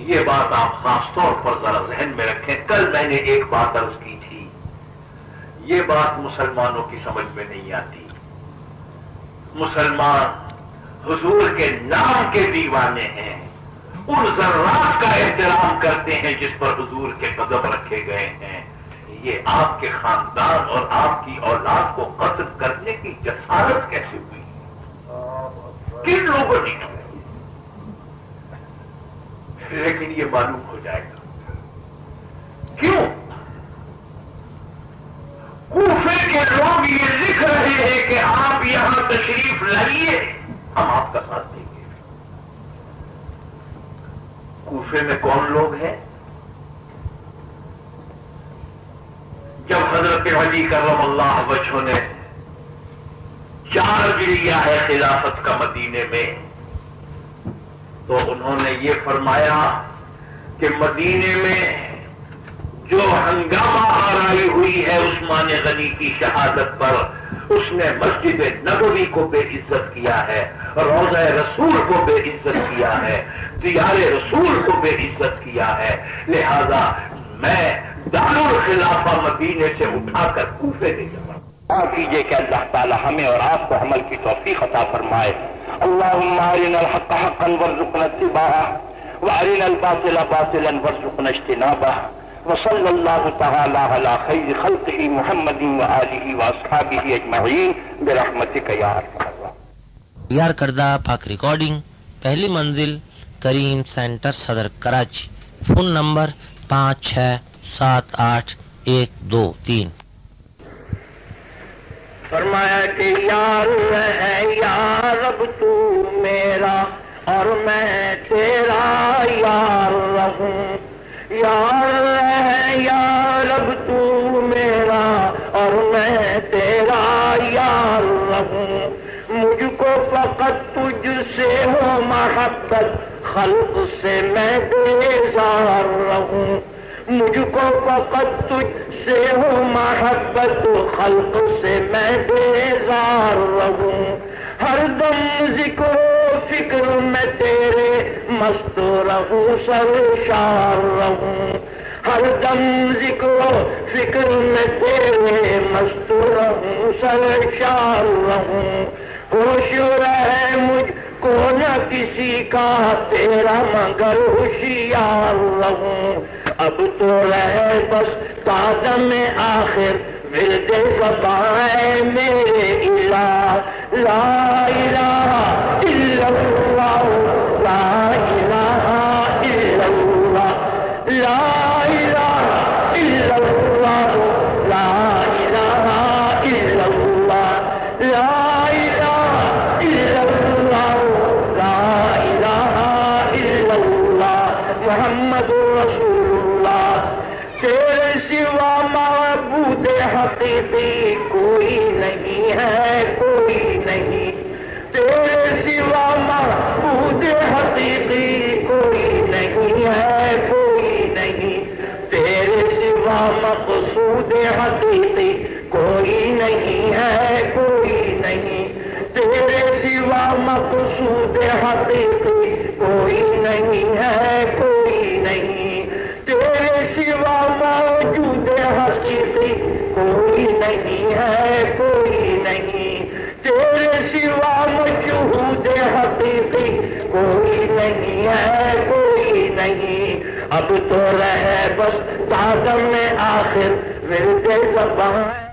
یہ بات آپ خاص طور پر ذرا ذہن میں رکھیں، کل میں نے ایک بات عرض کی تھی، یہ بات مسلمانوں کی سمجھ میں نہیں آتی. مسلمان حضور کے نام کے دیوانے ہیں، ان ذرات کا احترام کرتے ہیں جس پر حضور کے قدم رکھے گئے ہیں. یہ آپ کے خاندان اور آپ کی اولاد کو قتل کرنے کی جسارت کیسے ہوئی؟ کن لوگوں نے کی؟ لیکن یہ معلوم ہو جائے گا کیوں. کوفے کے لوگ یہ لکھ رہے ہیں کہ آپ یہاں تشریف لائیے، ہم آپ کا ساتھ دیں گے. کوفے میں کون لوگ ہیں؟ جب حضرت علی کرم اللہ وجہہ نے چارج لیا ہے خلافت کا مدینے میں، تو انہوں نے یہ فرمایا کہ مدینے میں جو ہنگامہ آرائی ہوئی ہے عثمان غنی کی شہادت پر، اس نے مسجد نبوی کو بے عزت کیا ہے، روضہ رسول کو بے عزت کیا ہے، دیار رسول کو بے عزت کیا ہے. لہذا میں دارالخلافہ مدینے سے اٹھا کر کوفے لے جاؤں. دعا کیجیے کہ اللہ تعالی ہمیں اور آپ کو عمل کی توفیق عطا فرمائے. اللهم ارنا الحق حقا وارزقنا اتباعه وارنا الباطل باطلا وارزقنا اجتنابه وصلى الله تعالى على خير خلقه محمد وآله واصحابه اجمعين برحمتك يا ارحم الراحمين. تیار کردہ پاک ریکارڈنگ، پہلی منزل کریم سینٹر صدر کراچی. فون نمبر 567812 فرمایا کہ یار ہے یا رب تو میرا اور میں تیرا یار رہوں. یار ہے یا رب تو میرا اور میں تیرا یار رہوں. مجھ کو فقط تجھ سے ہو محبت، خلق سے میں بیزار رہوں. مجھ کو فقط تجھ سے ہو محبت خلق سے میں بیزار رہوں، ہر دم ذکر و فکر میں تیرے مست رہوں، سرشار رہوں، ہر دم ذکر و فکر میں تیرے مست رہوں، سرشار رہوں، ہوش رہے مجھ کو نہ کسی کا تیرا مگر ہوشیار رہوں، اب تو رہے بس قدم آخر ورد زبان میرے الہ، لا الہ الا اللہ، لا الہ الا اللہ، لا الہ الا اللہ، لا الہ الا اللہ، لا الہ الا اللہ، لا الہ الا اللہ، محمد رسول اللہ۔ تیرے سوا معبود حقیقی کوئی نہیں ہے، کوئی نہیں، تیرے سوا معبود حقیقی کوئی نہیں ہے، کوئی نہیں، تیرے سوا مقصود حقیقی کوئی نہیں ہے، کوئی نہیں، تیرے سوا مقصود حقیقی کوئی نہیں ہے، کوئی نہیں، تیرے سوا موجود حقیقی کوئی نہیں ہے، کوئی نہیں، تیرے سوا مشہود حقیقی کوئی نہیں ہے، کوئی نہیں، اب تو رہے بس قدم میں آخر ورد زبان